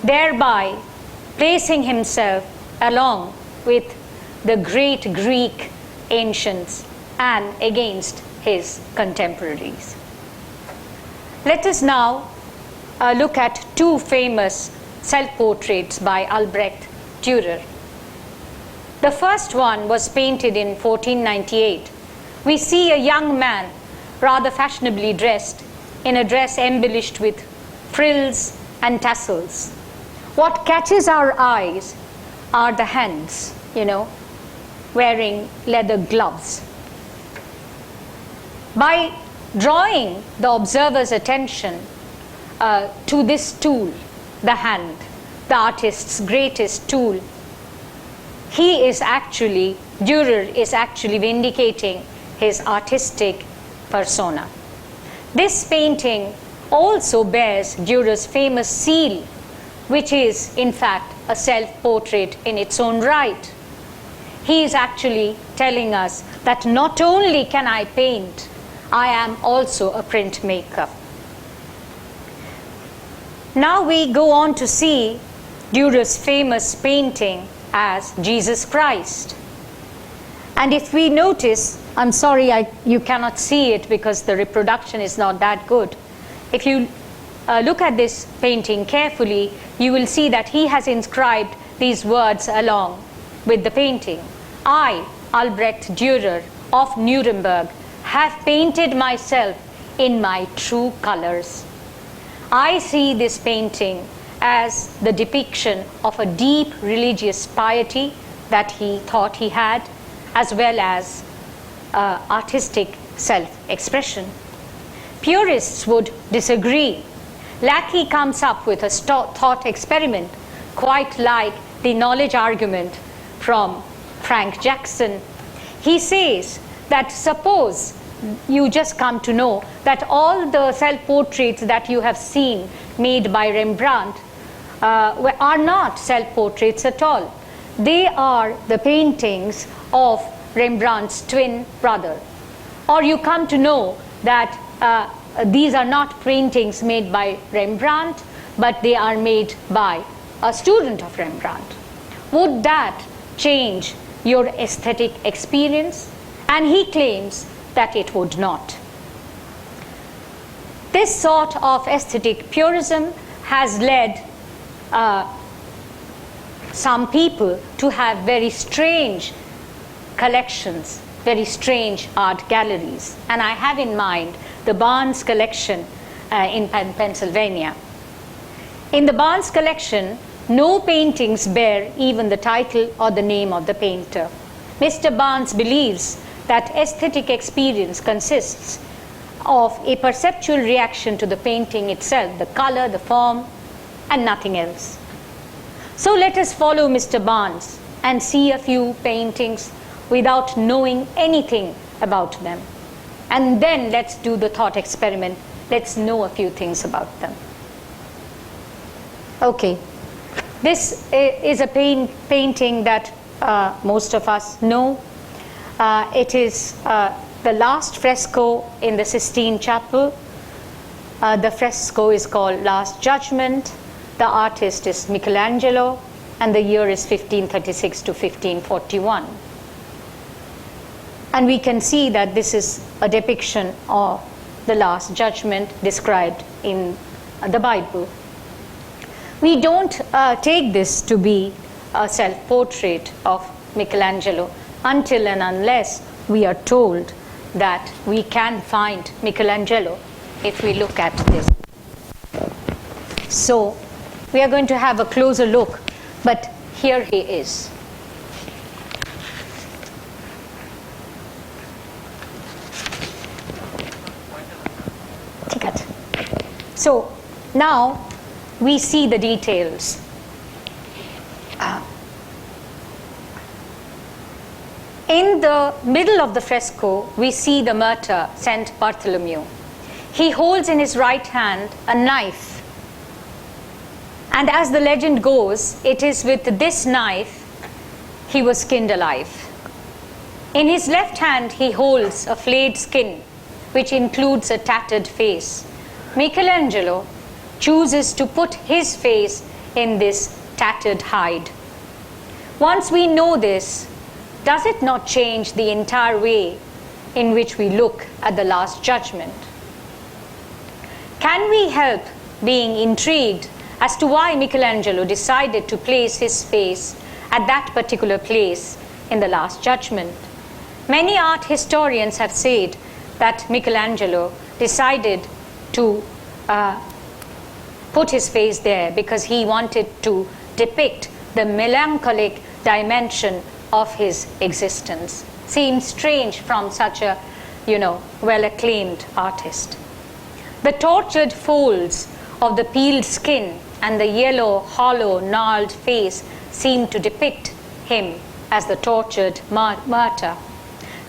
thereby placing himself along with the great Greek ancients and against his contemporaries. Let us now look at two famous self-portraits by Albrecht Dürer. The first one was painted in 1498. We see a young man, rather fashionably dressed, in a dress embellished with frills and tassels. What catches our eyes are the hands, wearing leather gloves. By drawing the observer's attention to this tool, the hand, the artist's greatest tool, Dürer is actually vindicating his artistic persona. This painting also bears Dürer's famous seal, which is in fact a self-portrait in its own right. He is actually telling us that not only can I paint, I am also a printmaker. Now we go on to see Dürer's famous painting as Jesus Christ. And if we notice, I'm sorry you cannot see it because the reproduction is not that good. If you look at this painting carefully, you will see that he has inscribed these words along with the painting. I, Albrecht Dürer of Nuremberg, have painted myself in my true colors. I see this painting as the depiction of a deep religious piety that he thought he had, as well as artistic self-expression. Purists would disagree. Lackey comes up with a thought experiment, quite like the knowledge argument from Frank Jackson. He says that suppose you just come to know that all the self-portraits that you have seen made by Rembrandt are not self-portraits at all. They are the paintings of Rembrandt's twin brother. Or you come to know that these are not paintings made by Rembrandt, but they are made by a student of Rembrandt. Would that change your aesthetic experience? And he claims that it would not. This sort of aesthetic purism has led some people to have very strange collections, very strange art galleries. And I have in mind the Barnes collection in Pennsylvania. In the Barnes collection, no paintings bear even the title or the name of the painter. Mr. Barnes believes that aesthetic experience consists of a perceptual reaction to the painting itself, the color, the form, and nothing else. So let us follow Mr. Barnes and see a few paintings without knowing anything about them. And then let's do the thought experiment. Let's know a few things about them. Okay, this is a painting that most of us know. It is the last fresco in the Sistine Chapel. The fresco is called Last Judgment. The artist is Michelangelo, and the year is 1536 to 1541. And we can see that this is a depiction of the Last Judgment described in the Bible. We don't take this to be a self-portrait of Michelangelo until and unless we are told that we can find Michelangelo if we look at this. So we are going to have a closer look, but here he is. So now we see the details. In the middle of the fresco, we see the martyr, Saint Bartholomew. He holds in his right hand a knife. And as the legend goes, it is with this knife he was skinned alive. In his left hand, he holds a flayed skin, which includes a tattered face. Michelangelo chooses to put his face in this tattered hide. Once we know this, does it not change the entire way in which we look at the Last Judgment? Can we help being intrigued as to why Michelangelo decided to place his face at that particular place in the Last Judgment? Many art historians have said that Michelangelo decided to put his face there because he wanted to depict the melancholic dimension of his existence. Seems strange from such a, well-acclaimed artist. The tortured folds of the peeled skin and the yellow, hollow, gnarled face seem to depict him as the tortured martyr.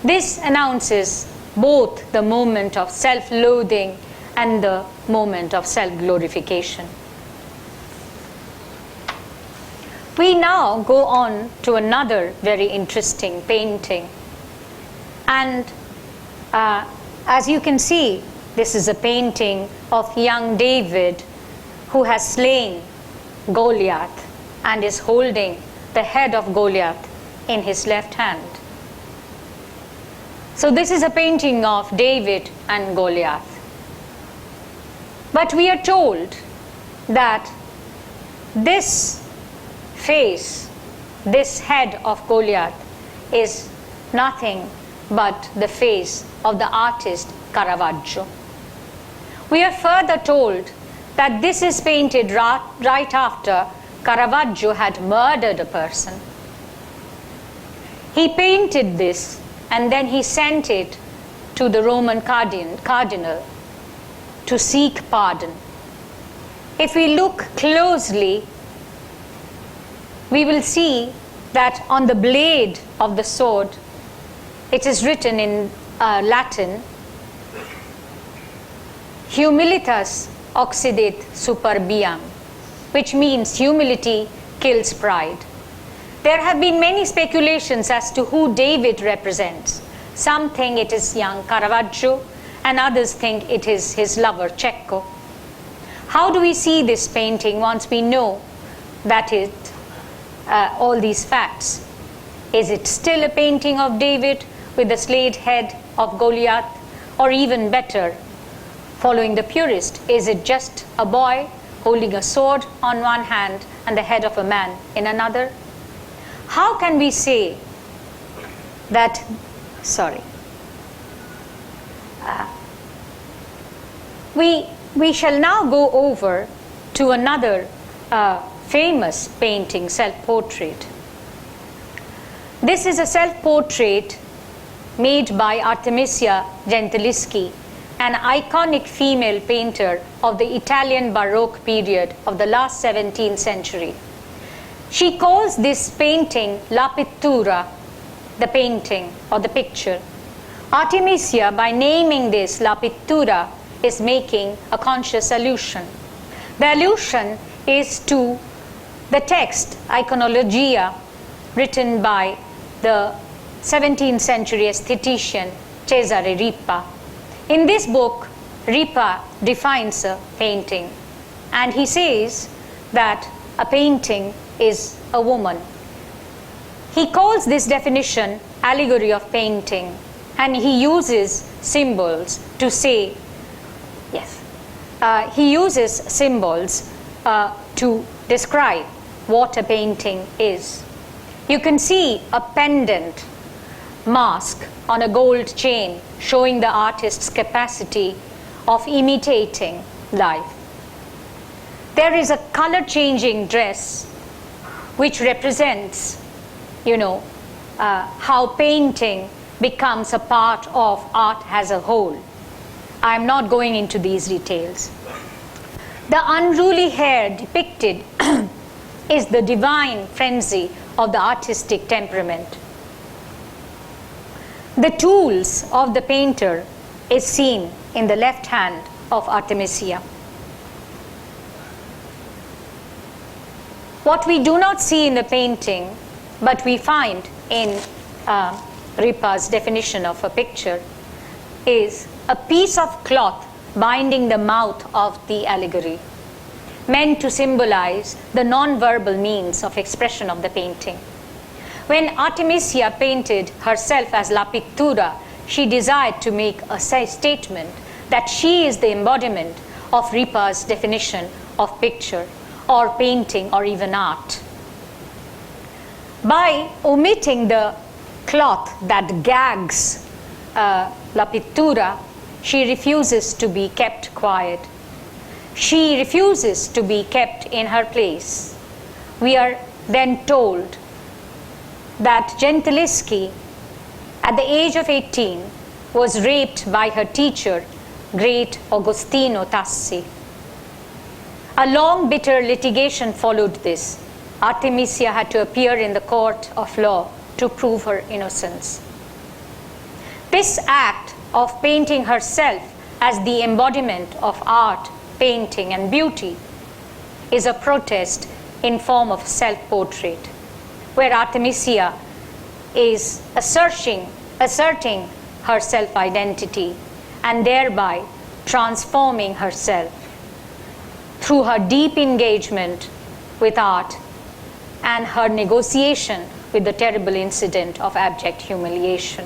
This announces both the moment of self-loathing and the moment of self-glorification. We now go on to another very interesting painting. And as you can see, this is a painting of young David who has slain Goliath and is holding the head of Goliath in his left hand. So this is a painting of David and Goliath. But we are told that this face, this head of Goliath, is nothing but the face of the artist Caravaggio. We are further told that this is painted right after Caravaggio had murdered a person. He painted this and then he sent it to the Roman cardinal to seek pardon. If we look closely, we will see that on the blade of the sword, it is written in Latin, humilitas occidet superbiam, which means humility kills pride. There have been many speculations as to who David represents. Some think it is young Caravaggio, and others think it is his lover Cecco. How do we see this painting once we know that all these facts? Is it still a painting of David with the slayed head of Goliath? Or even better, following the purist, is it just a boy holding a sword on one hand and the head of a man in another? How can we say that, we shall now go over to another famous painting, self-portrait. This is a self-portrait made by Artemisia Gentileschi, an iconic female painter of the Italian Baroque period of the last 17th century. She calls this painting La Pittura, the painting or the picture. Artemisia, by naming this La Pittura, is making a conscious allusion. The allusion is to the text Iconologia, written by the 17th century aesthetician Cesare Ripa. In this book, Ripa defines a painting, and he says that a painting is a woman. He calls this definition allegory of painting, and he uses symbols to say, he uses symbols to describe what a painting is. You can see a pendant mask on a gold chain showing the artist's capacity of imitating life. There is a color-changing dress which represents, how painting becomes a part of art as a whole. I'm not going into these details. The unruly hair depicted is the divine frenzy of the artistic temperament. The tools of the painter is seen in the left hand of Artemisia. What we do not see in the painting, but we find in Ripa's definition of a picture, is a piece of cloth binding the mouth of the allegory, meant to symbolize the non-verbal means of expression of the painting. When Artemisia painted herself as La Pittura, she desired to make a statement that she is the embodiment of Ripa's definition of picture or painting or even art. By omitting the cloth that gags La Pittura, she refuses to be kept quiet. She refuses to be kept in her place. We are then told that Gentileschi, at the age of 18, was raped by her teacher, great Agostino Tassi. A long, bitter litigation followed this. Artemisia had to appear in the court of law to prove her innocence. This act of painting herself as the embodiment of art, painting, and beauty is a protest in form of self-portrait, where Artemisia is asserting her self-identity and thereby transforming herself through her deep engagement with art and her negotiation with the terrible incident of abject humiliation.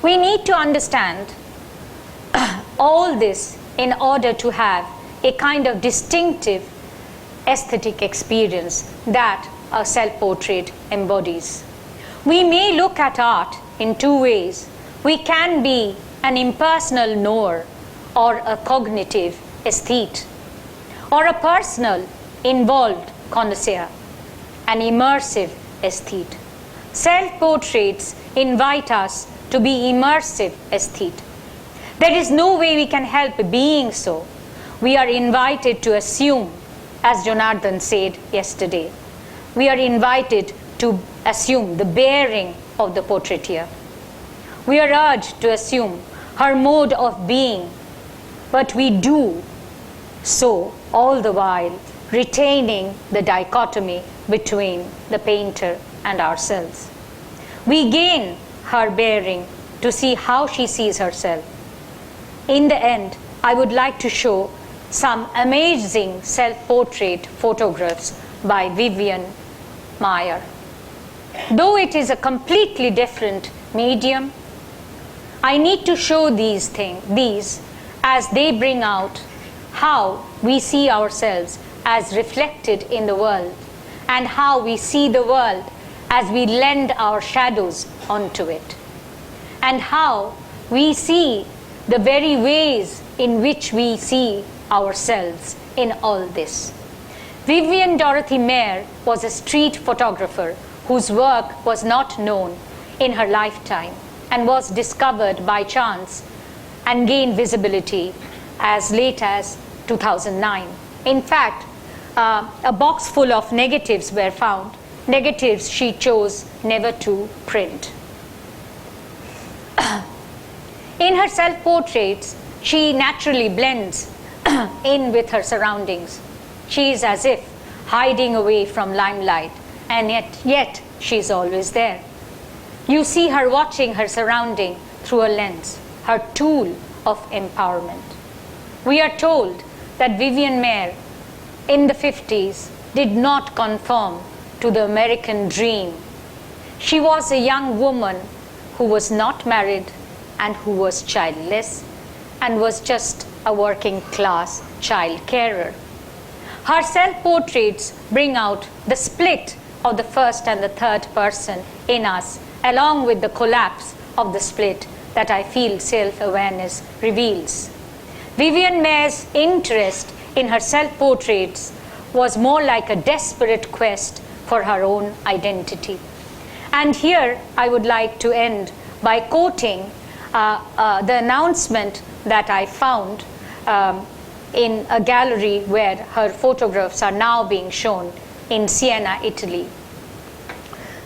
We need to understand all this in order to have a kind of distinctive aesthetic experience that a self-portrait embodies. We may look at art in two ways. We can be an impersonal knower or a cognitive aesthete, or a personal, involved connoisseur, an immersive aesthete. Self-portraits invite us to be immersive aesthete. There is no way we can help being so. We are invited to assume, as Jonathan said yesterday, we are invited to assume the bearing of the portraiture. We are urged to assume her mode of being, but we do so all the while retaining the dichotomy between the painter and ourselves. We gain her bearing to see how she sees herself. In the end, I would like to show some amazing self-portrait photographs by Vivian Maier. Though it is a completely different medium, I need to show these as they bring out how we see ourselves as reflected in the world and how we see the world as we lend our shadows onto it, and how we see the very ways in which we see ourselves in all this. Vivian Dorothy Maier was a street photographer whose work was not known in her lifetime and was discovered by chance and gained visibility as late as 2009. In fact, a box full of negatives were found, negatives she chose never to print. In her self-portraits, she naturally blends in with her surroundings. She is as if hiding away from limelight, and yet she is always there. You see her watching her surrounding through a lens, her tool of empowerment. We are told that Vivian Maier in the 50s did not conform to the American dream. She was a young woman who was not married and who was childless and was just a working class child carer. Her self-portraits bring out the split of the first and the third person in us, along with the collapse of the split that I feel self-awareness reveals. Vivian Maier's interest in her self-portraits was more like a desperate quest for her own identity. And here I would like to end by quoting the announcement that I found in a gallery where her photographs are now being shown in Siena, Italy.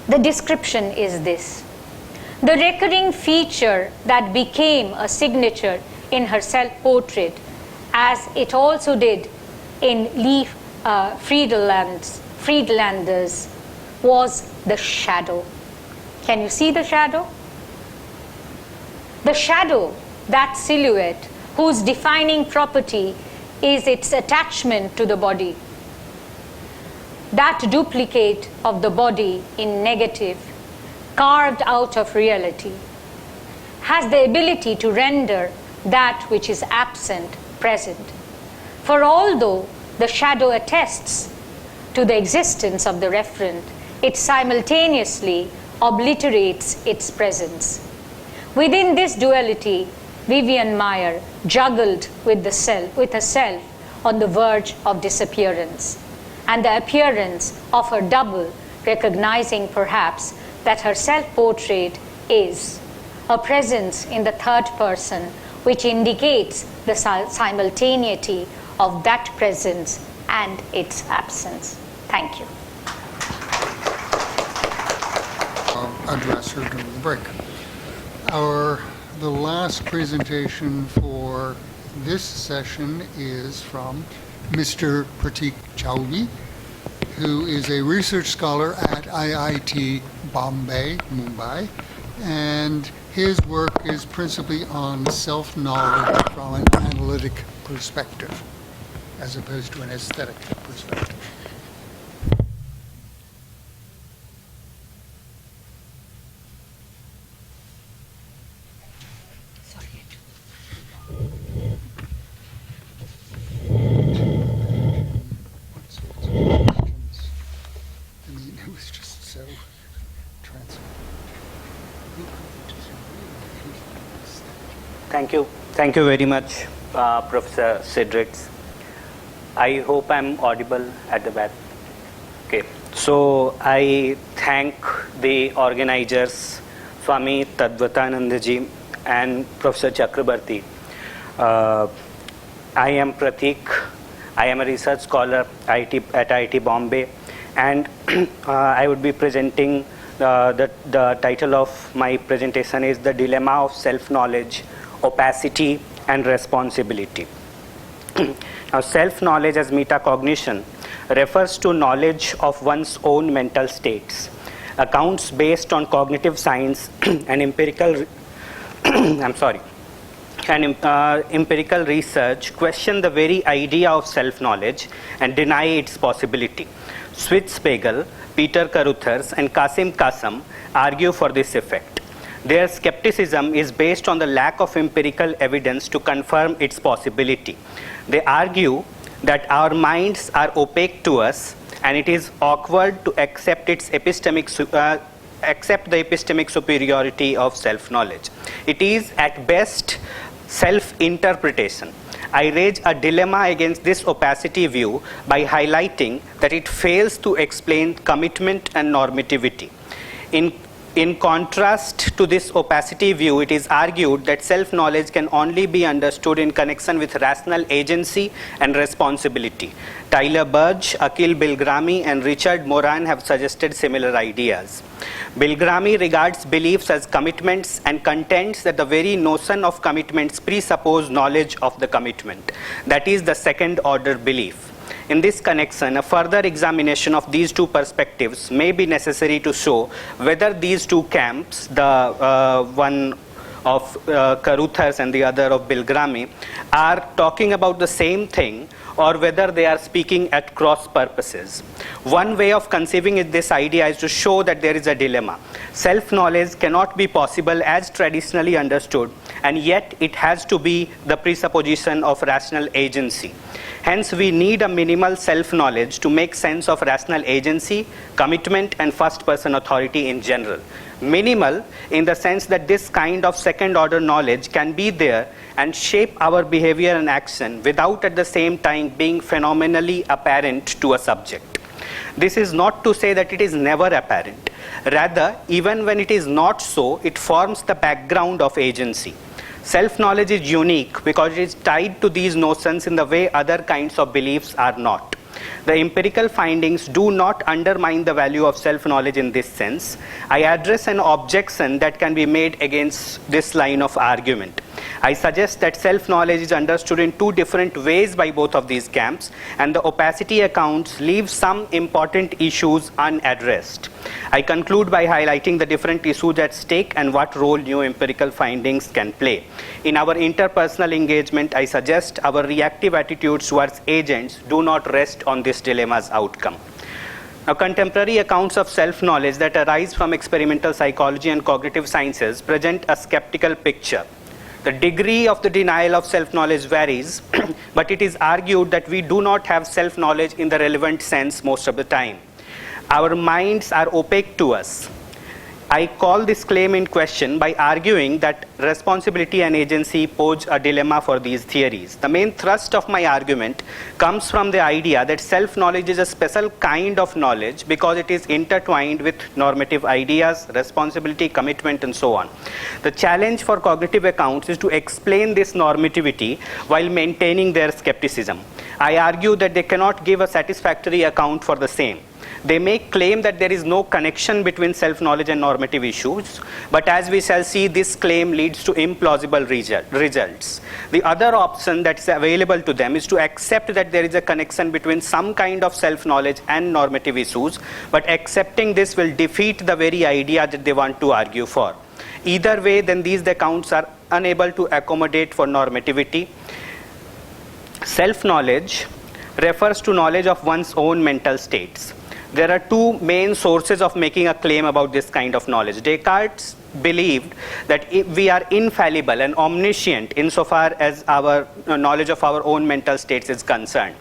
The description is this: the recurring feature that became a signature in her self-portrait, as it also did in Lee Friedlander's, was the shadow. Can you see the shadow? The shadow, that silhouette, whose defining property is its attachment to the body. That duplicate of the body in negative, carved out of reality, has the ability to render that which is absent present. For although the shadow attests to the existence of the referent, it simultaneously obliterates its presence. Within this duality, Vivian Maier juggled with a self on the verge of disappearance, and the appearance of her double, recognizing perhaps that her self-portrait is a presence in the third person, which indicates the simultaneity of that presence and its absence. Thank you. Address her during the break. The last presentation for this session is from Mr. Prateek Chaubey, who is a research scholar at IIT Bombay, Mumbai, and his work is principally on self-knowledge from an analytic perspective, as opposed to an aesthetic perspective. Thank you very much, Professor Cedrics. I hope I'm audible at the back. Okay, so I thank the organizers, Swami Tadvatanandaji and Professor Chakrabarti. I am Prateek. I am a research scholar at IIT Bombay, and I would be presenting the title of my presentation is The Dilemma of Self-Knowledge, Opacity and Responsibility. Now, self-knowledge as metacognition refers to knowledge of one's own mental states. Accounts based on cognitive science and empirical empirical research question the very idea of self-knowledge and deny its possibility. Schwitzpegel, Peter Caruthers, and Kasim Kasam argue for this effect. Their skepticism is based on the lack of empirical evidence to confirm its possibility. They argue that our minds are opaque to us, and it is awkward to accept the epistemic superiority of self-knowledge. It is, at best, self-interpretation. I raise a dilemma against this opacity view by highlighting that it fails to explain commitment and normativity. In contrast to this opacity view, it is argued that self-knowledge can only be understood in connection with rational agency and responsibility. Tyler Burge, Akhil Bilgrami, and Richard Moran have suggested similar ideas. Bilgrami regards beliefs as commitments and contends that the very notion of commitments presuppose knowledge of the commitment. That is the second-order belief. In this connection, a further examination of these two perspectives may be necessary to show whether these two camps, the one of Caruthers and the other of Bilgrami, are talking about the same thing or whether they are speaking at cross purposes. One way of conceiving this idea is to show that there is a dilemma. Self-knowledge cannot be possible as traditionally understood, and yet it has to be the presupposition of rational agency. Hence, we need a minimal self-knowledge to make sense of rational agency, commitment, and first-person authority in general. Minimal in the sense that this kind of second-order knowledge can be there and shape our behavior and action without at the same time being phenomenally apparent to a subject. This is not to say that it is never apparent. Rather, even when it is not so, it forms the background of agency. Self-knowledge is unique because it is tied to these notions in the way other kinds of beliefs are not. The empirical findings do not undermine the value of self-knowledge in this sense. I address an objection that can be made against this line of argument. I suggest that self-knowledge is understood in two different ways by both of these camps, and the opacity accounts leave some important issues unaddressed. I conclude by highlighting the different issues at stake and what role new empirical findings can play. In our interpersonal engagement, I suggest our reactive attitudes towards agents do not rest on this dilemma's outcome. Now, contemporary accounts of self-knowledge that arise from experimental psychology and cognitive sciences present a skeptical picture. The degree of the denial of self-knowledge varies, but it is argued that we do not have self-knowledge in the relevant sense most of the time. Our minds are opaque to us. I call this claim in question by arguing that responsibility and agency pose a dilemma for these theories. The main thrust of my argument comes from the idea that self-knowledge is a special kind of knowledge because it is intertwined with normative ideas, responsibility, commitment, and so on. The challenge for cognitive accounts is to explain this normativity while maintaining their skepticism. I argue that they cannot give a satisfactory account for the same. They may claim that there is no connection between self-knowledge and normative issues, but as we shall see, this claim leads to implausible results. The other option that is available to them is to accept that there is a connection between some kind of self-knowledge and normative issues, but accepting this will defeat the very idea that they want to argue for. Either way, then these accounts are unable to accommodate for normativity. Self-knowledge refers to knowledge of one's own mental states. There are two main sources of making a claim about this kind of knowledge. Descartes believed that we are infallible and omniscient insofar as our knowledge of our own mental states is concerned.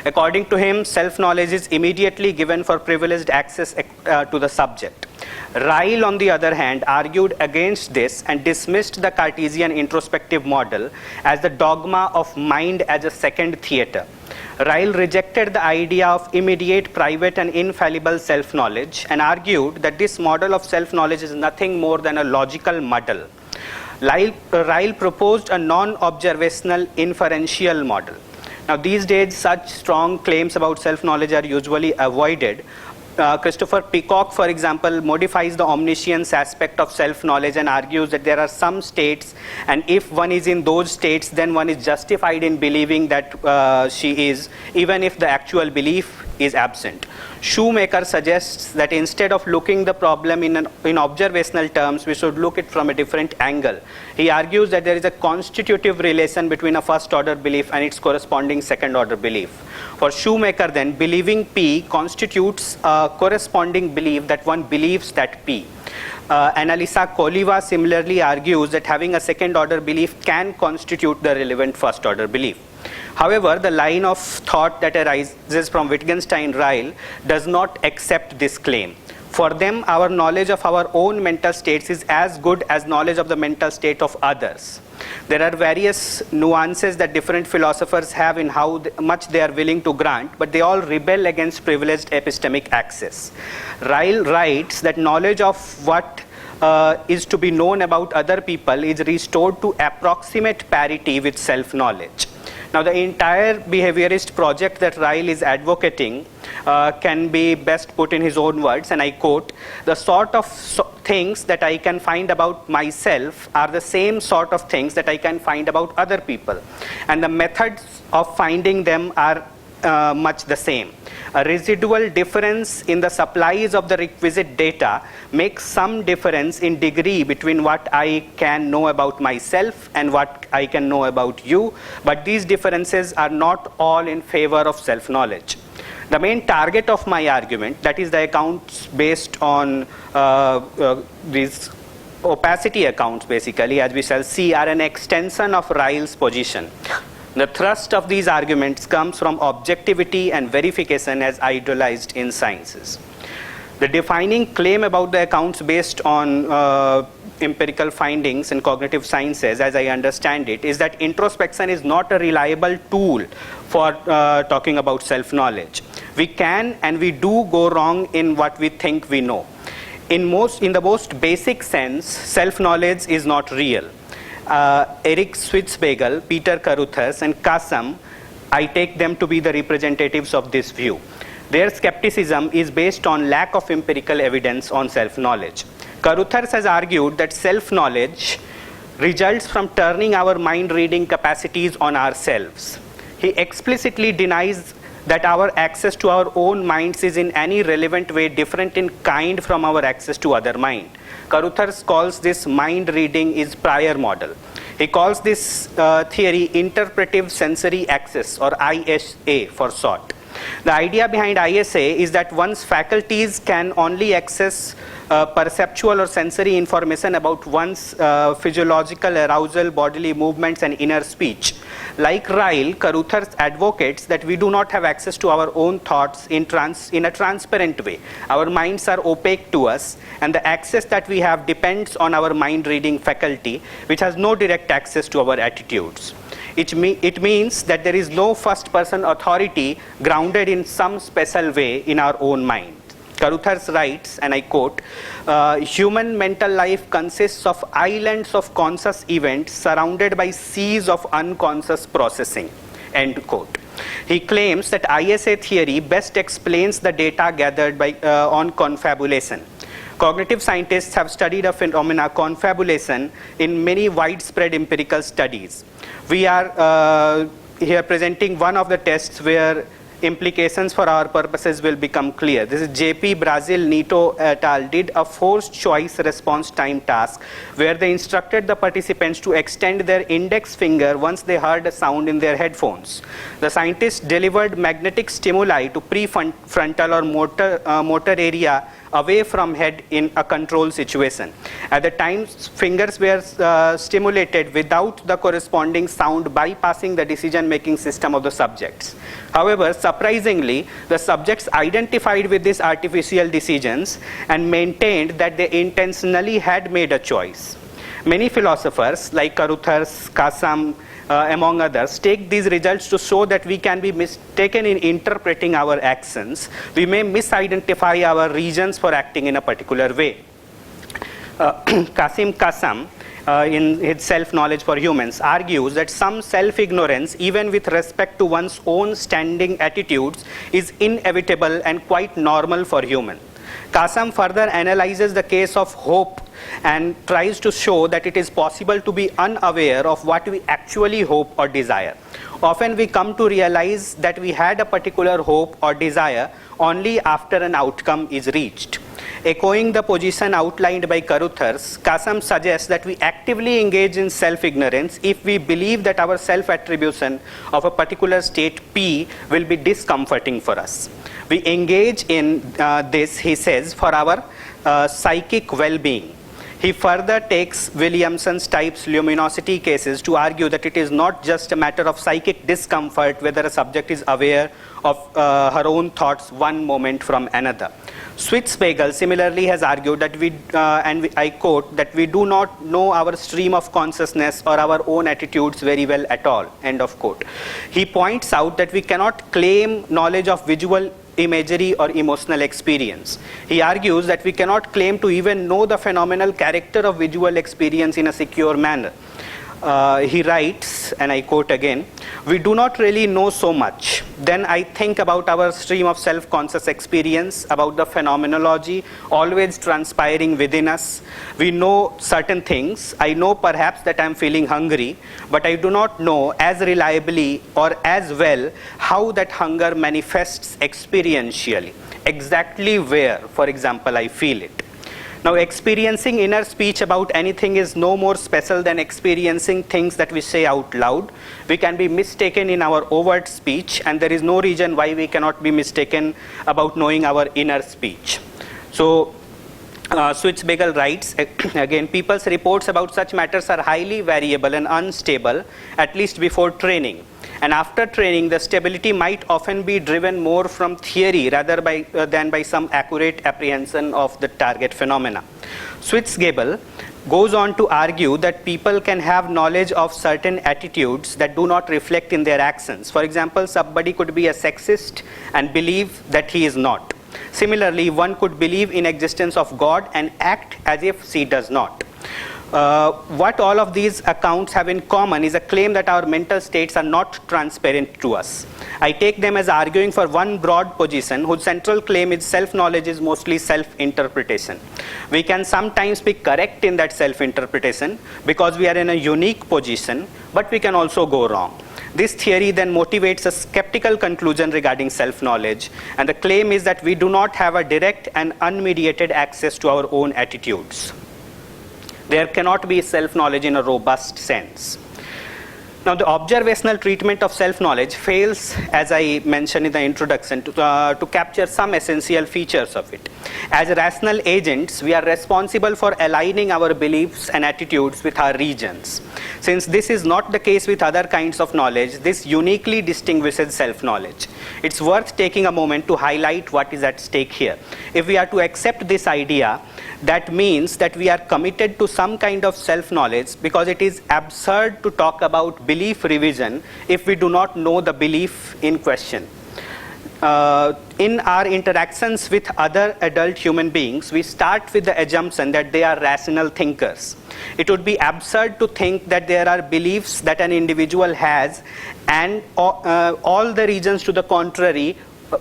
According to him, self-knowledge is immediately given for privileged access to the subject. Ryle, on the other hand, argued against this and dismissed the Cartesian introspective model as the dogma of mind as a second theater. Ryle rejected the idea of immediate, private, and infallible self-knowledge and argued that this model of self-knowledge is nothing more than a logical muddle. Ryle proposed a non-observational inferential model. Now, these days, such strong claims about self-knowledge are usually avoided. Christopher Peacock, for example, modifies the omniscience aspect of self-knowledge and argues that there are some states, and if one is in those states, then one is justified in believing that she is, even if the actual belief is absent. Shoemaker suggests that instead of looking the problem in observational terms, we should look it from a different angle. He argues that there is a constitutive relation between a first-order belief and its corresponding second-order belief. For Shoemaker, then, believing P constitutes a corresponding belief that one believes that P. Annalisa Koliva similarly argues that having a second-order belief can constitute the relevant first-order belief. However, the line of thought that arises from Wittgenstein-Ryle does not accept this claim. For them, our knowledge of our own mental states is as good as knowledge of the mental state of others. There are various nuances that different philosophers have in how much they are willing to grant, but they all rebel against privileged epistemic access. Ryle writes that knowledge of what is to be known about other people is restored to approximate parity with self-knowledge. Now, the entire behaviorist project that Ryle is advocating can be best put in his own words, and I quote, "The sort of things that I can find about myself are the same sort of things that I can find about other people, and the methods of finding them are much the same. A residual difference in the supplies of the requisite data makes some difference in degree between what I can know about myself and what I can know about you, but these differences are not all in favor of self-knowledge." The main target of my argument, that is the accounts based on these opacity accounts basically, as we shall see, are an extension of Ryle's position. The thrust of these arguments comes from objectivity and verification as idealized in sciences. The defining claim about the accounts based on empirical findings in cognitive sciences, as I understand it, is that introspection is not a reliable tool for talking about self-knowledge. We can and we do go wrong in what we think we know. In the most basic sense, self-knowledge is not real. Eric Schwitzbagel, Peter Caruthers, and Kasam, I take them to be the representatives of this view. Their skepticism is based on lack of empirical evidence on self-knowledge. Caruthers has argued that self-knowledge results from turning our mind-reading capacities on ourselves. He explicitly denies that our access to our own minds is in any relevant way different in kind from our access to other mind. Caruthers calls this mind reading is prior model. He calls this theory interpretive sensory access, or ISA for short. The idea behind ISA is that one's faculties can only access perceptual or sensory information about one's physiological arousal, bodily movements, and inner speech. Like Ryle, Caruthers advocates that we do not have access to our own thoughts in a transparent way. Our minds are opaque to us, and the access that we have depends on our mind-reading faculty, which has no direct access to our attitudes. It means that there is no first-person authority grounded in some special way in our own mind. Caruthers writes, and I quote, human mental life consists of islands of conscious events surrounded by seas of unconscious processing, end quote. He claims that ISA theory best explains the data gathered on confabulation. Cognitive scientists have studied a phenomena, confabulation, in many widespread empirical studies. We are here presenting one of the tests where implications for our purposes will become clear. This is JP Brazil Nito et al. Did a forced choice response time task where they instructed the participants to extend their index finger once they heard a sound in their headphones. The scientists delivered magnetic stimuli to prefrontal or motor area away from head in a control situation. At the time, fingers were stimulated without the corresponding sound bypassing the decision-making system of the subjects. However, surprisingly, the subjects identified with these artificial decisions and maintained that they intentionally had made a choice. Many philosophers like Caruthers, Kasam, among others, take these results to show that we can be mistaken in interpreting our actions. We may misidentify our reasons for acting in a particular way. Kasim Kasam, in his Self-Knowledge for Humans, argues that some self-ignorance, even with respect to one's own standing attitudes, is inevitable and quite normal for humans. Kasam further analyzes the case of hope and tries to show that it is possible to be unaware of what we actually hope or desire. Often we come to realize that we had a particular hope or desire only after an outcome is reached. Echoing the position outlined by Caruthers, Kasam suggests that we actively engage in self-ignorance if we believe that our self-attribution of a particular state P will be discomforting for us. We engage in this, he says, for our psychic well-being. He further takes Williamson's types luminosity cases to argue that it is not just a matter of psychic discomfort whether a subject is aware of her own thoughts one moment from another. Schwitzbagel similarly has argued that I quote, that we do not know our stream of consciousness or our own attitudes very well at all, end of quote. He points out that we cannot claim knowledge of visual imagery or emotional experience. He argues that we cannot claim to even know the phenomenal character of visual experience in a secure manner. He writes, and I quote again, we do not really know so much. Then I think about our stream of self-conscious experience, about the phenomenology always transpiring within us. We know certain things. I know perhaps that I'm feeling hungry, but I do not know as reliably or as well how that hunger manifests experientially, exactly where, for example, I feel it. Now, experiencing inner speech about anything is no more special than experiencing things that we say out loud. We can be mistaken in our overt speech, and there is no reason why we cannot be mistaken about knowing our inner speech. So, Schwitzbagel writes, again, people's reports about such matters are highly variable and unstable, at least before training. And after training, the stability might often be driven more from theory rather than by some accurate apprehension of the target phenomena. Schwitzbagel goes on to argue that people can have knowledge of certain attitudes that do not reflect in their actions. For example, somebody could be a sexist and believe that he is not. Similarly, one could believe in existence of God and act as if she does not. What all of these accounts have in common is a claim that our mental states are not transparent to us. I take them as arguing for one broad position whose central claim is self-knowledge is mostly self-interpretation. We can sometimes be correct in that self-interpretation because we are in a unique position, but we can also go wrong. This theory then motivates a skeptical conclusion regarding self-knowledge, and the claim is that we do not have a direct and unmediated access to our own attitudes. There cannot be self-knowledge in a robust sense. Now, the observational treatment of self-knowledge fails, as I mentioned in the introduction, to capture some essential features of it. As rational agents, we are responsible for aligning our beliefs and attitudes with our regions. Since this is not the case with other kinds of knowledge, this uniquely distinguishes self-knowledge. It's worth taking a moment to highlight what is at stake here. If we are to accept this idea, that means that we are committed to some kind of self-knowledge, because it is absurd to talk about belief revision if we do not know the belief in question. In our interactions with other adult human beings, we start with the assumption that they are rational thinkers. It would be absurd to think that there are beliefs that an individual has and all the reasons to the contrary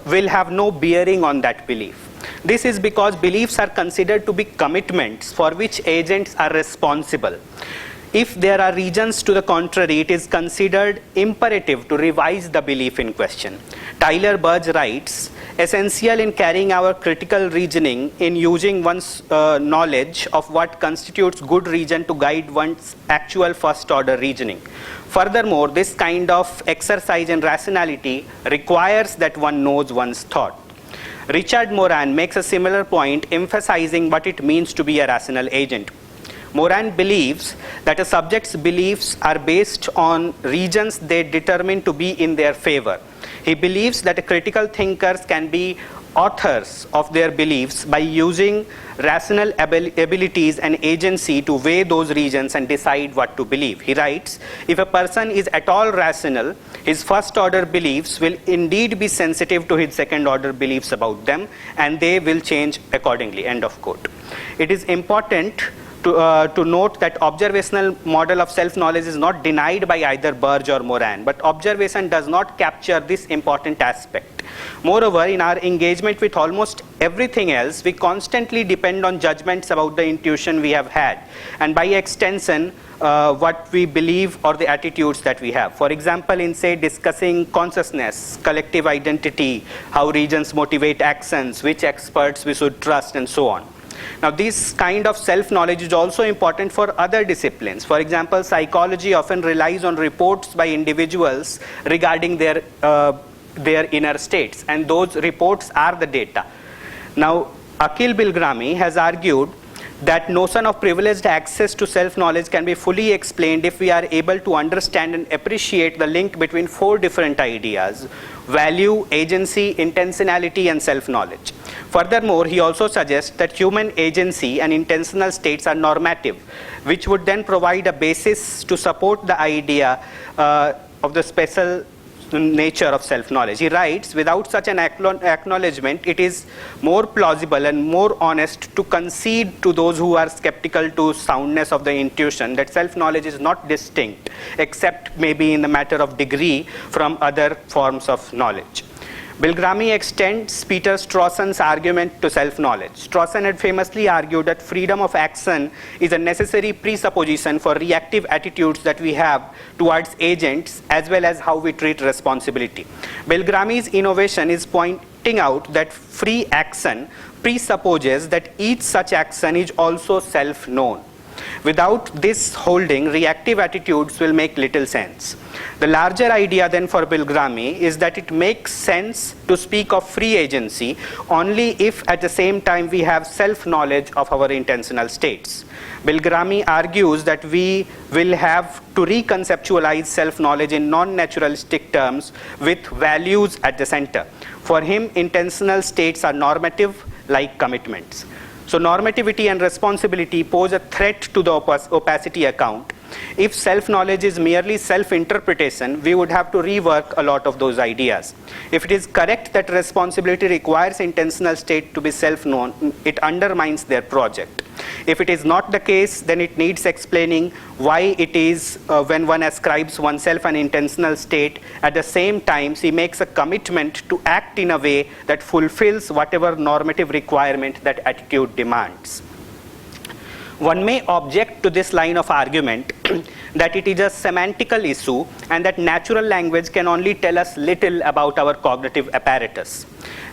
will have no bearing on that belief. This is because beliefs are considered to be commitments for which agents are responsible. If there are reasons to the contrary, it is considered imperative to revise the belief in question. Tyler Burge writes, essential in carrying our critical reasoning in using one's knowledge of what constitutes good reason to guide one's actual first-order reasoning. Furthermore, this kind of exercise in rationality requires that one knows one's thought. Richard Moran makes a similar point, emphasizing what it means to be a rational agent. Moran believes that a subject's beliefs are based on reasons they determine to be in their favor. He believes that critical thinkers can be authors of their beliefs by using rational abilities and agency to weigh those reasons and decide what to believe. He writes, if a person is at all rational, his first order beliefs will indeed be sensitive to his second order beliefs about them, and they will change accordingly. End of quote. It is important to note that observational model of self-knowledge is not denied by either Burge or Moran, but observation does not capture this important aspect. Moreover, in our engagement with almost everything else, we constantly depend on judgments about the intuition we have had, and by extension, what we believe or the attitudes that we have. For example, in say discussing consciousness, collective identity, how regions motivate actions, which experts we should trust, and so on. Now, this kind of self-knowledge is also important for other disciplines. For example, psychology often relies on reports by individuals regarding their inner states, and those reports are the data. Now, Akhil Bilgrami has argued that notion of privileged access to self-knowledge can be fully explained if we are able to understand and appreciate the link between four different ideas: value, agency, intentionality, and self-knowledge. Furthermore, he also suggests that human agency and intentional states are normative, which would then provide a basis to support the idea of the special nature of self-knowledge. He writes, without such an acknowledgement, it is more plausible and more honest to concede to those who are skeptical to soundness of the intuition that self-knowledge is not distinct, except maybe in the matter of degree, from other forms of knowledge. Bilgrami extends Peter Strawson's argument to self-knowledge. Strawson had famously argued that freedom of action is a necessary presupposition for reactive attitudes that we have towards agents, as well as how we treat responsibility. Bilgrami's innovation is pointing out that free action presupposes that each such action is also self-known. Without this holding, reactive attitudes will make little sense. The larger idea then for Bilgrami is that it makes sense to speak of free agency only if at the same time we have self-knowledge of our intentional states. Bilgrami argues that we will have to reconceptualize self-knowledge in non-naturalistic terms with values at the center. For him, intentional states are normative, like commitments. So normativity and responsibility pose a threat to the opacity account, If self-knowledge is merely self-interpretation, we would have to rework a lot of those ideas. If it is correct that responsibility requires intentional state to be self-known, it undermines their project. If it is not the case, then it needs explaining why it is when one ascribes oneself an intentional state, at the same time he makes a commitment to act in a way that fulfills whatever normative requirement that attitude demands. One may object to this line of argument that it is a semantical issue and that natural language can only tell us little about our cognitive apparatus.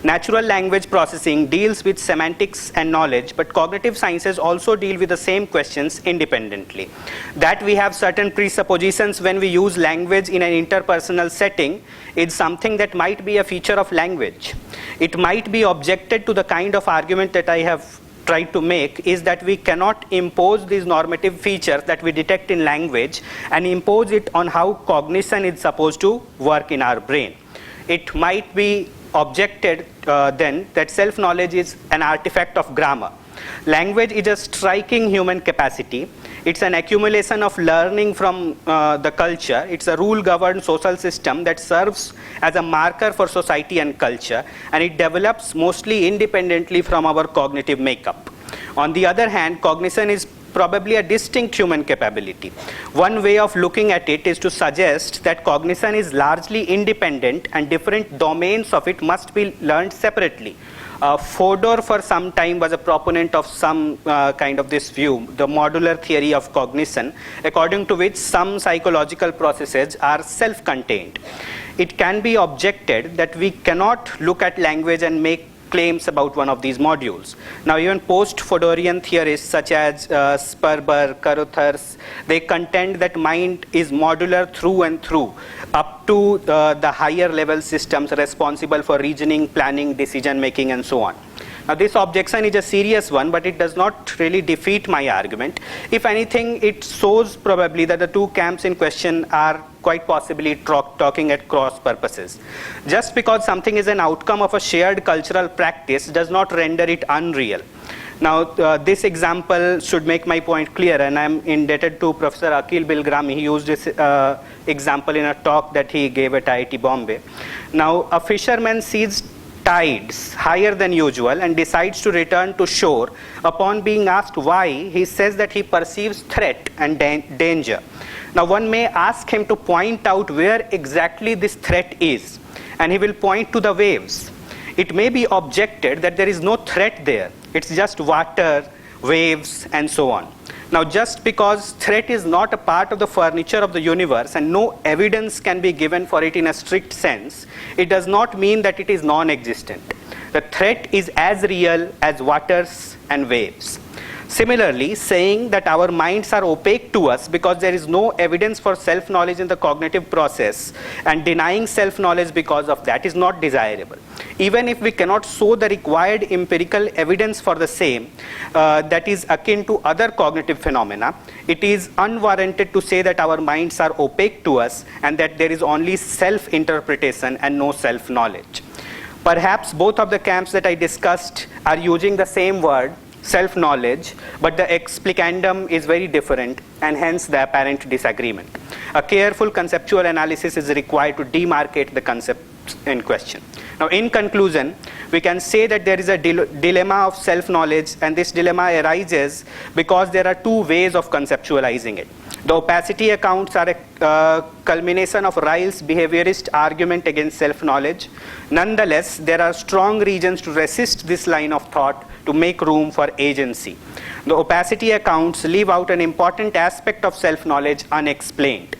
Natural language processing deals with semantics and knowledge, but cognitive sciences also deal with the same questions independently. That we have certain presuppositions when we use language in an interpersonal setting is something that might be a feature of language. It might be objected to. The kind of argument that I have tried to make is that we cannot impose these normative features that we detect in language and impose it on how cognition is supposed to work in our brain. It might be objected then that self-knowledge is an artifact of grammar. Language is a striking human capacity. It's an accumulation of learning from the culture. It's a rule-governed social system that serves as a marker for society and culture, and it develops mostly independently from our cognitive makeup. On the other hand, cognition is probably a distinct human capability. One way of looking at it is to suggest that cognition is largely independent and different domains of it must be learned separately. Fodor for some time was a proponent of some kind of this view, the modular theory of cognition, according to which some psychological processes are self-contained. It can be objected that we cannot look at language and make claims about one of these modules. Now, even post-Fodorian theorists such as Sperber, Carothers, they contend that mind is modular through and through, up to the higher level systems responsible for reasoning, planning, decision making, and so on. Now, this objection is a serious one, but it does not really defeat my argument. If anything, it shows probably that the two camps in question are quite possibly talking at cross purposes. Just because something is an outcome of a shared cultural practice does not render it unreal. Now, this example should make my point clear, and I'm indebted to Professor Akil Bilgrami. He used this example in a talk that he gave at IIT Bombay. Now, a fisherman sees tides higher than usual and decides to return to shore. Upon being asked why, he says that he perceives threat and danger. Now, one may ask him to point out where exactly this threat is, and he will point to the waves. It may be objected that there is no threat there. It's just water, waves, and so on. Now, just because threat is not a part of the furniture of the universe and no evidence can be given for it in a strict sense, it does not mean that it is non-existent. The threat is as real as waters and waves. Similarly, saying that our minds are opaque to us because there is no evidence for self-knowledge in the cognitive process and denying self-knowledge because of that is not desirable. Even if we cannot show the required empirical evidence for the same, that is akin to other cognitive phenomena, it is unwarranted to say that our minds are opaque to us and that there is only self-interpretation and no self-knowledge. Perhaps both of the camps that I discussed are using the same word, self-knowledge, but the explicandum is very different, and hence the apparent disagreement. A careful conceptual analysis is required to demarcate the concepts in question. Now, in conclusion, we can say that there is a dilemma of self-knowledge, and this dilemma arises because there are two ways of conceptualizing it. The opacity accounts are a culmination of Ryle's behaviorist argument against self-knowledge. Nonetheless, there are strong reasons to resist this line of thought to make room for agency. The opacity accounts leave out an important aspect of self-knowledge unexplained.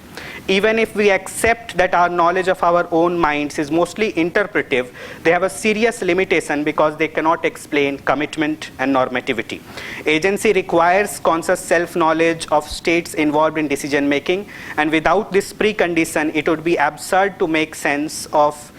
Even if we accept that our knowledge of our own minds is mostly interpretive, they have a serious limitation because they cannot explain commitment and normativity. Agency requires conscious self-knowledge of states involved in decision-making, and without this precondition, it would be absurd to make sense of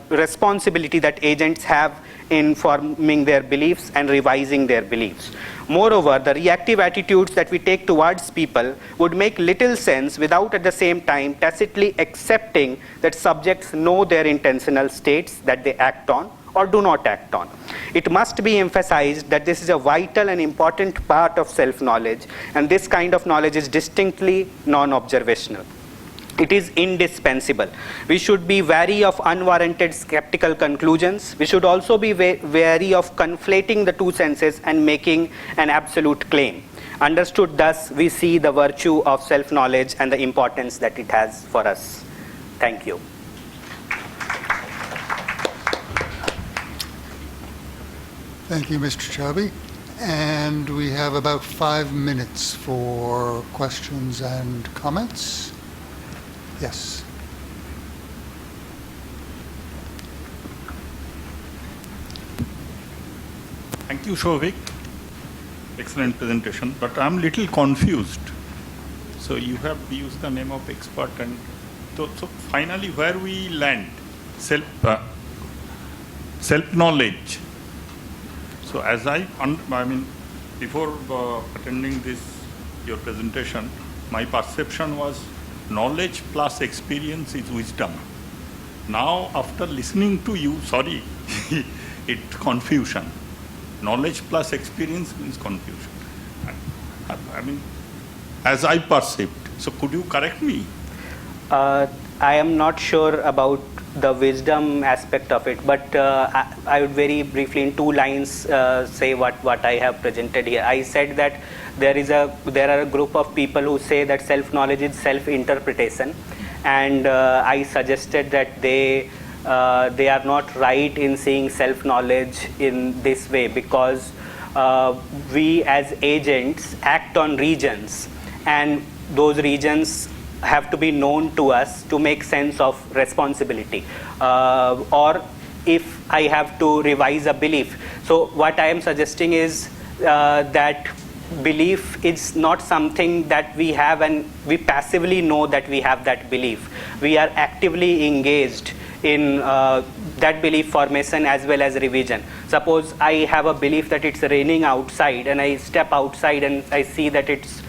responsibility that agents have in forming their beliefs and revising their beliefs. Moreover, the reactive attitudes that we take towards people would make little sense without at the same time tacitly accepting that subjects know their intentional states that they act on or do not act on. It must be emphasized that this is a vital and important part of self-knowledge, and this kind of knowledge is distinctly non-observational. It is indispensable. We should be wary of unwarranted skeptical conclusions. We should also be wary of conflating the two senses and making an absolute claim. Understood thus, we see the virtue of self-knowledge and the importance that it has for us. Thank you. Thank you, Mr. Chaubey. And we have about 5 minutes for questions and comments. Yes. Thank you, Shovik. Excellent presentation, but I'm a little confused. So you have used the name of expert, and so finally where we land? Self-knowledge. So as before attending your presentation, my perception was knowledge plus experience is wisdom. Now, after listening to you, sorry, it's confusion. Knowledge plus experience means confusion. As I perceived. So could you correct me? I am not sure about the wisdom aspect of it, but I would very briefly in 2 lines say what I have presented here. I said that there are a group of people who say that self-knowledge is self-interpretation, and I suggested that they are not right in seeing self-knowledge in this way, because we as agents act on regions, and those regions have to be known to us to make sense of responsibility. Or if I have to revise a belief. So what I am suggesting is that belief is not something that we have and we passively know that we have that belief. We are actively engaged in that belief formation as well as revision. Suppose I have a belief that it's raining outside, and I step outside and I see that it's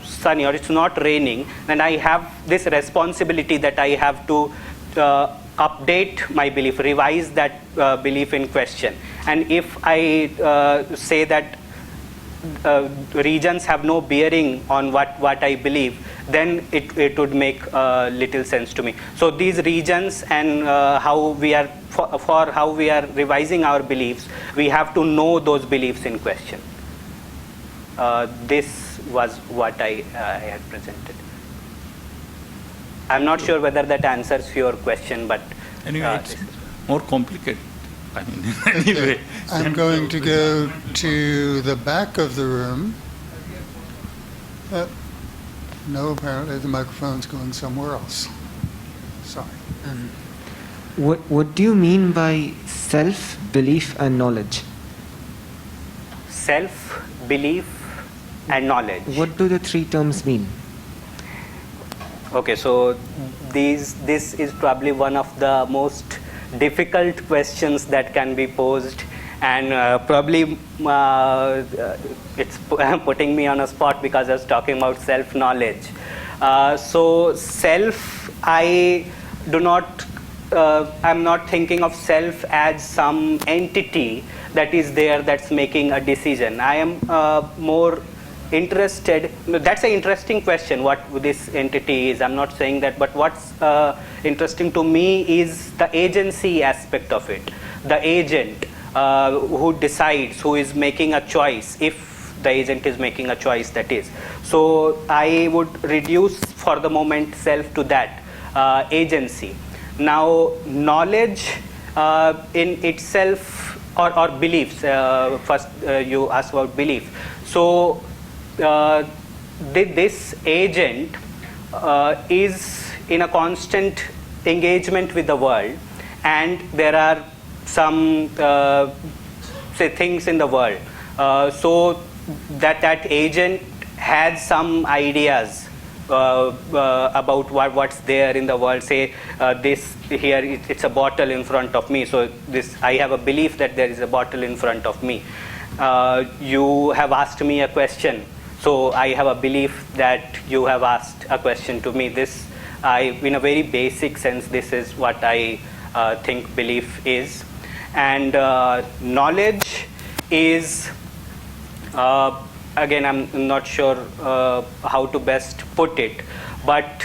sunny or it's not raining, and I have this responsibility that I have to update my belief, revise that belief in question. And if I say that regions have no bearing on what I believe, then it would make little sense to me. So these regions and how we are for how we are revising our beliefs, we have to know those beliefs in question. This was what I had presented. I'm not sure whether that answers your question, but anyway, it's more complicated. Anyway. I'm going to go to the back of the room. No, apparently the microphone's going somewhere else. Sorry. What do you mean by self, belief, and knowledge? Self, belief, and knowledge. What do the 3 terms mean? Okay, so this is probably one of the most difficult questions that can be posed, and probably it's putting me on a spot because I was talking about self-knowledge. So self, I'm not thinking of self as some entity that is there that's making a decision. I am more interested, that's an interesting question, what this entity is. I'm not saying that, but what's interesting to me is the agency aspect of it. The agent who decides, who is making a choice, if the agent is making a choice, that is. So I would reduce for the moment self to that, agency. Now knowledge in itself, or beliefs, first you asked about belief. So this agent is in a constant engagement with the world, and there are some say things in the world, so that agent has some ideas about what's there in the world. Say this here, it's a bottle in front of me, so this I have a belief that there is a bottle in front of me. You have asked me a question, so I have a belief that you have asked a question to me. This, in a very basic sense, this is what I think belief is. And knowledge is, again, I'm not sure how to best put it, but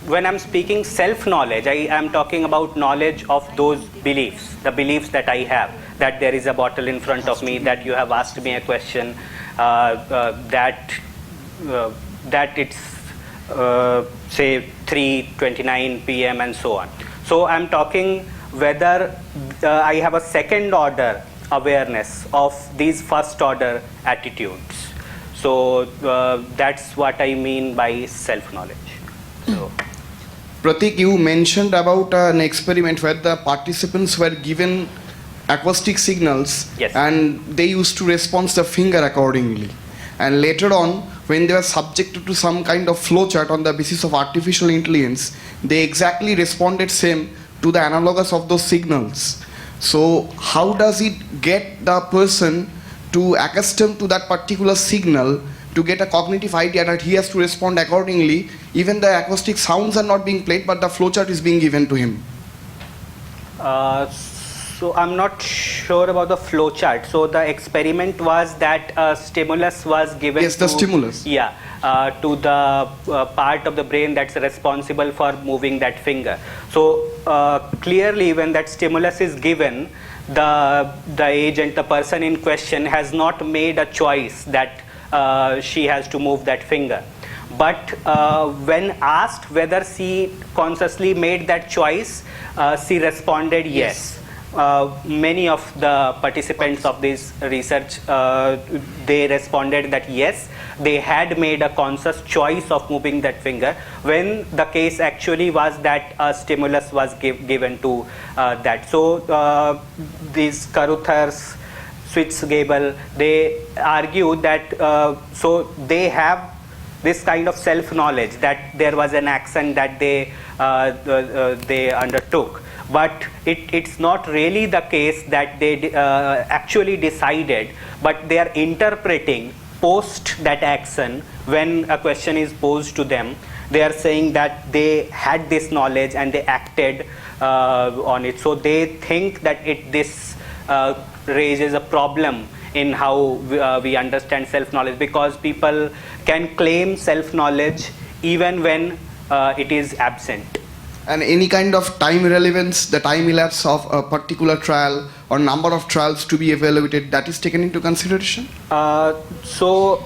when I'm speaking self-knowledge, I am talking about knowledge of those beliefs, the beliefs that I have, that there is a bottle in front of me, that you have asked me a question, that it's say 3:29 p.m. and so on. So I'm talking whether I have a second order awareness of these first order attitudes. So that's what I mean by self-knowledge. So. Prateek, you mentioned about an experiment where the participants were given acoustic signals, yes, and they used to respond the finger accordingly. And later on, when they were subjected to some kind of flowchart on the basis of artificial intelligence, they exactly responded same to the analogous of those signals. So how does it get the person to accustom to that particular signal to get a cognitive idea that he has to respond accordingly? Even the acoustic sounds are not being played, but the flowchart is being given to him. So I'm not sure about the flowchart. So the experiment was that a stimulus was given. Yes, the stimulus. Yeah, to the part of the brain that's responsible for moving that finger. So clearly, when that stimulus is given, the agent, the person in question, has not made a choice that she has to move that finger. But when asked whether she consciously made that choice, she responded yes. Many of the participants of this research, they responded that yes, they had made a conscious choice of moving that finger, when the case actually was that a stimulus was given to that. So these Caruthers, Schwitzgebel, they argue that so they have this kind of self-knowledge that there was an action that they undertook. But it's not really the case that they actually decided, but they are interpreting post that action. When a question is posed to them, they are saying that they had this knowledge and they acted on it. So they think that this raises a problem in how we understand self-knowledge, because people can claim self-knowledge even when it is absent. And any kind of time relevance, the time elapse of a particular trial or number of trials to be evaluated, that is taken into consideration? So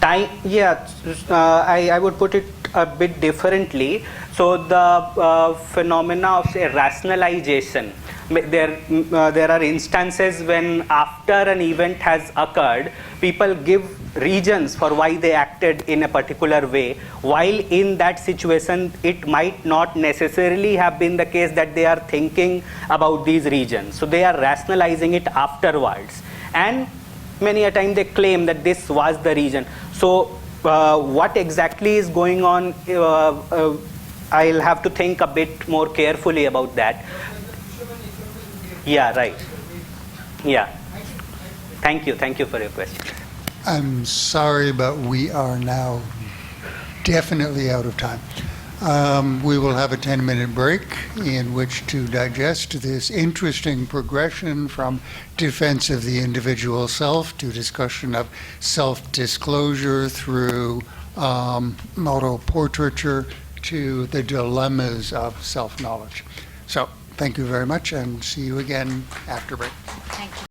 time, yeah, I would put it a bit differently. So the phenomena of, say, rationalization, there are instances when after an event has occurred, people give reasons for why they acted in a particular way, while in that situation it might not necessarily have been the case that they are thinking about these reasons. So they are rationalizing it afterwards, and many a time they claim that this was the reason. So what exactly is going on, I'll have to think a bit more carefully about that. Yeah, right. Yeah. Thank you for your question. I'm sorry, but we are now definitely out of time. We will have a 10-minute break in which to digest this interesting progression from defense of the individual self to discussion of self-disclosure through auto-portraiture to the dilemmas of self-knowledge. So thank you very much, and see you again after break. Thank you.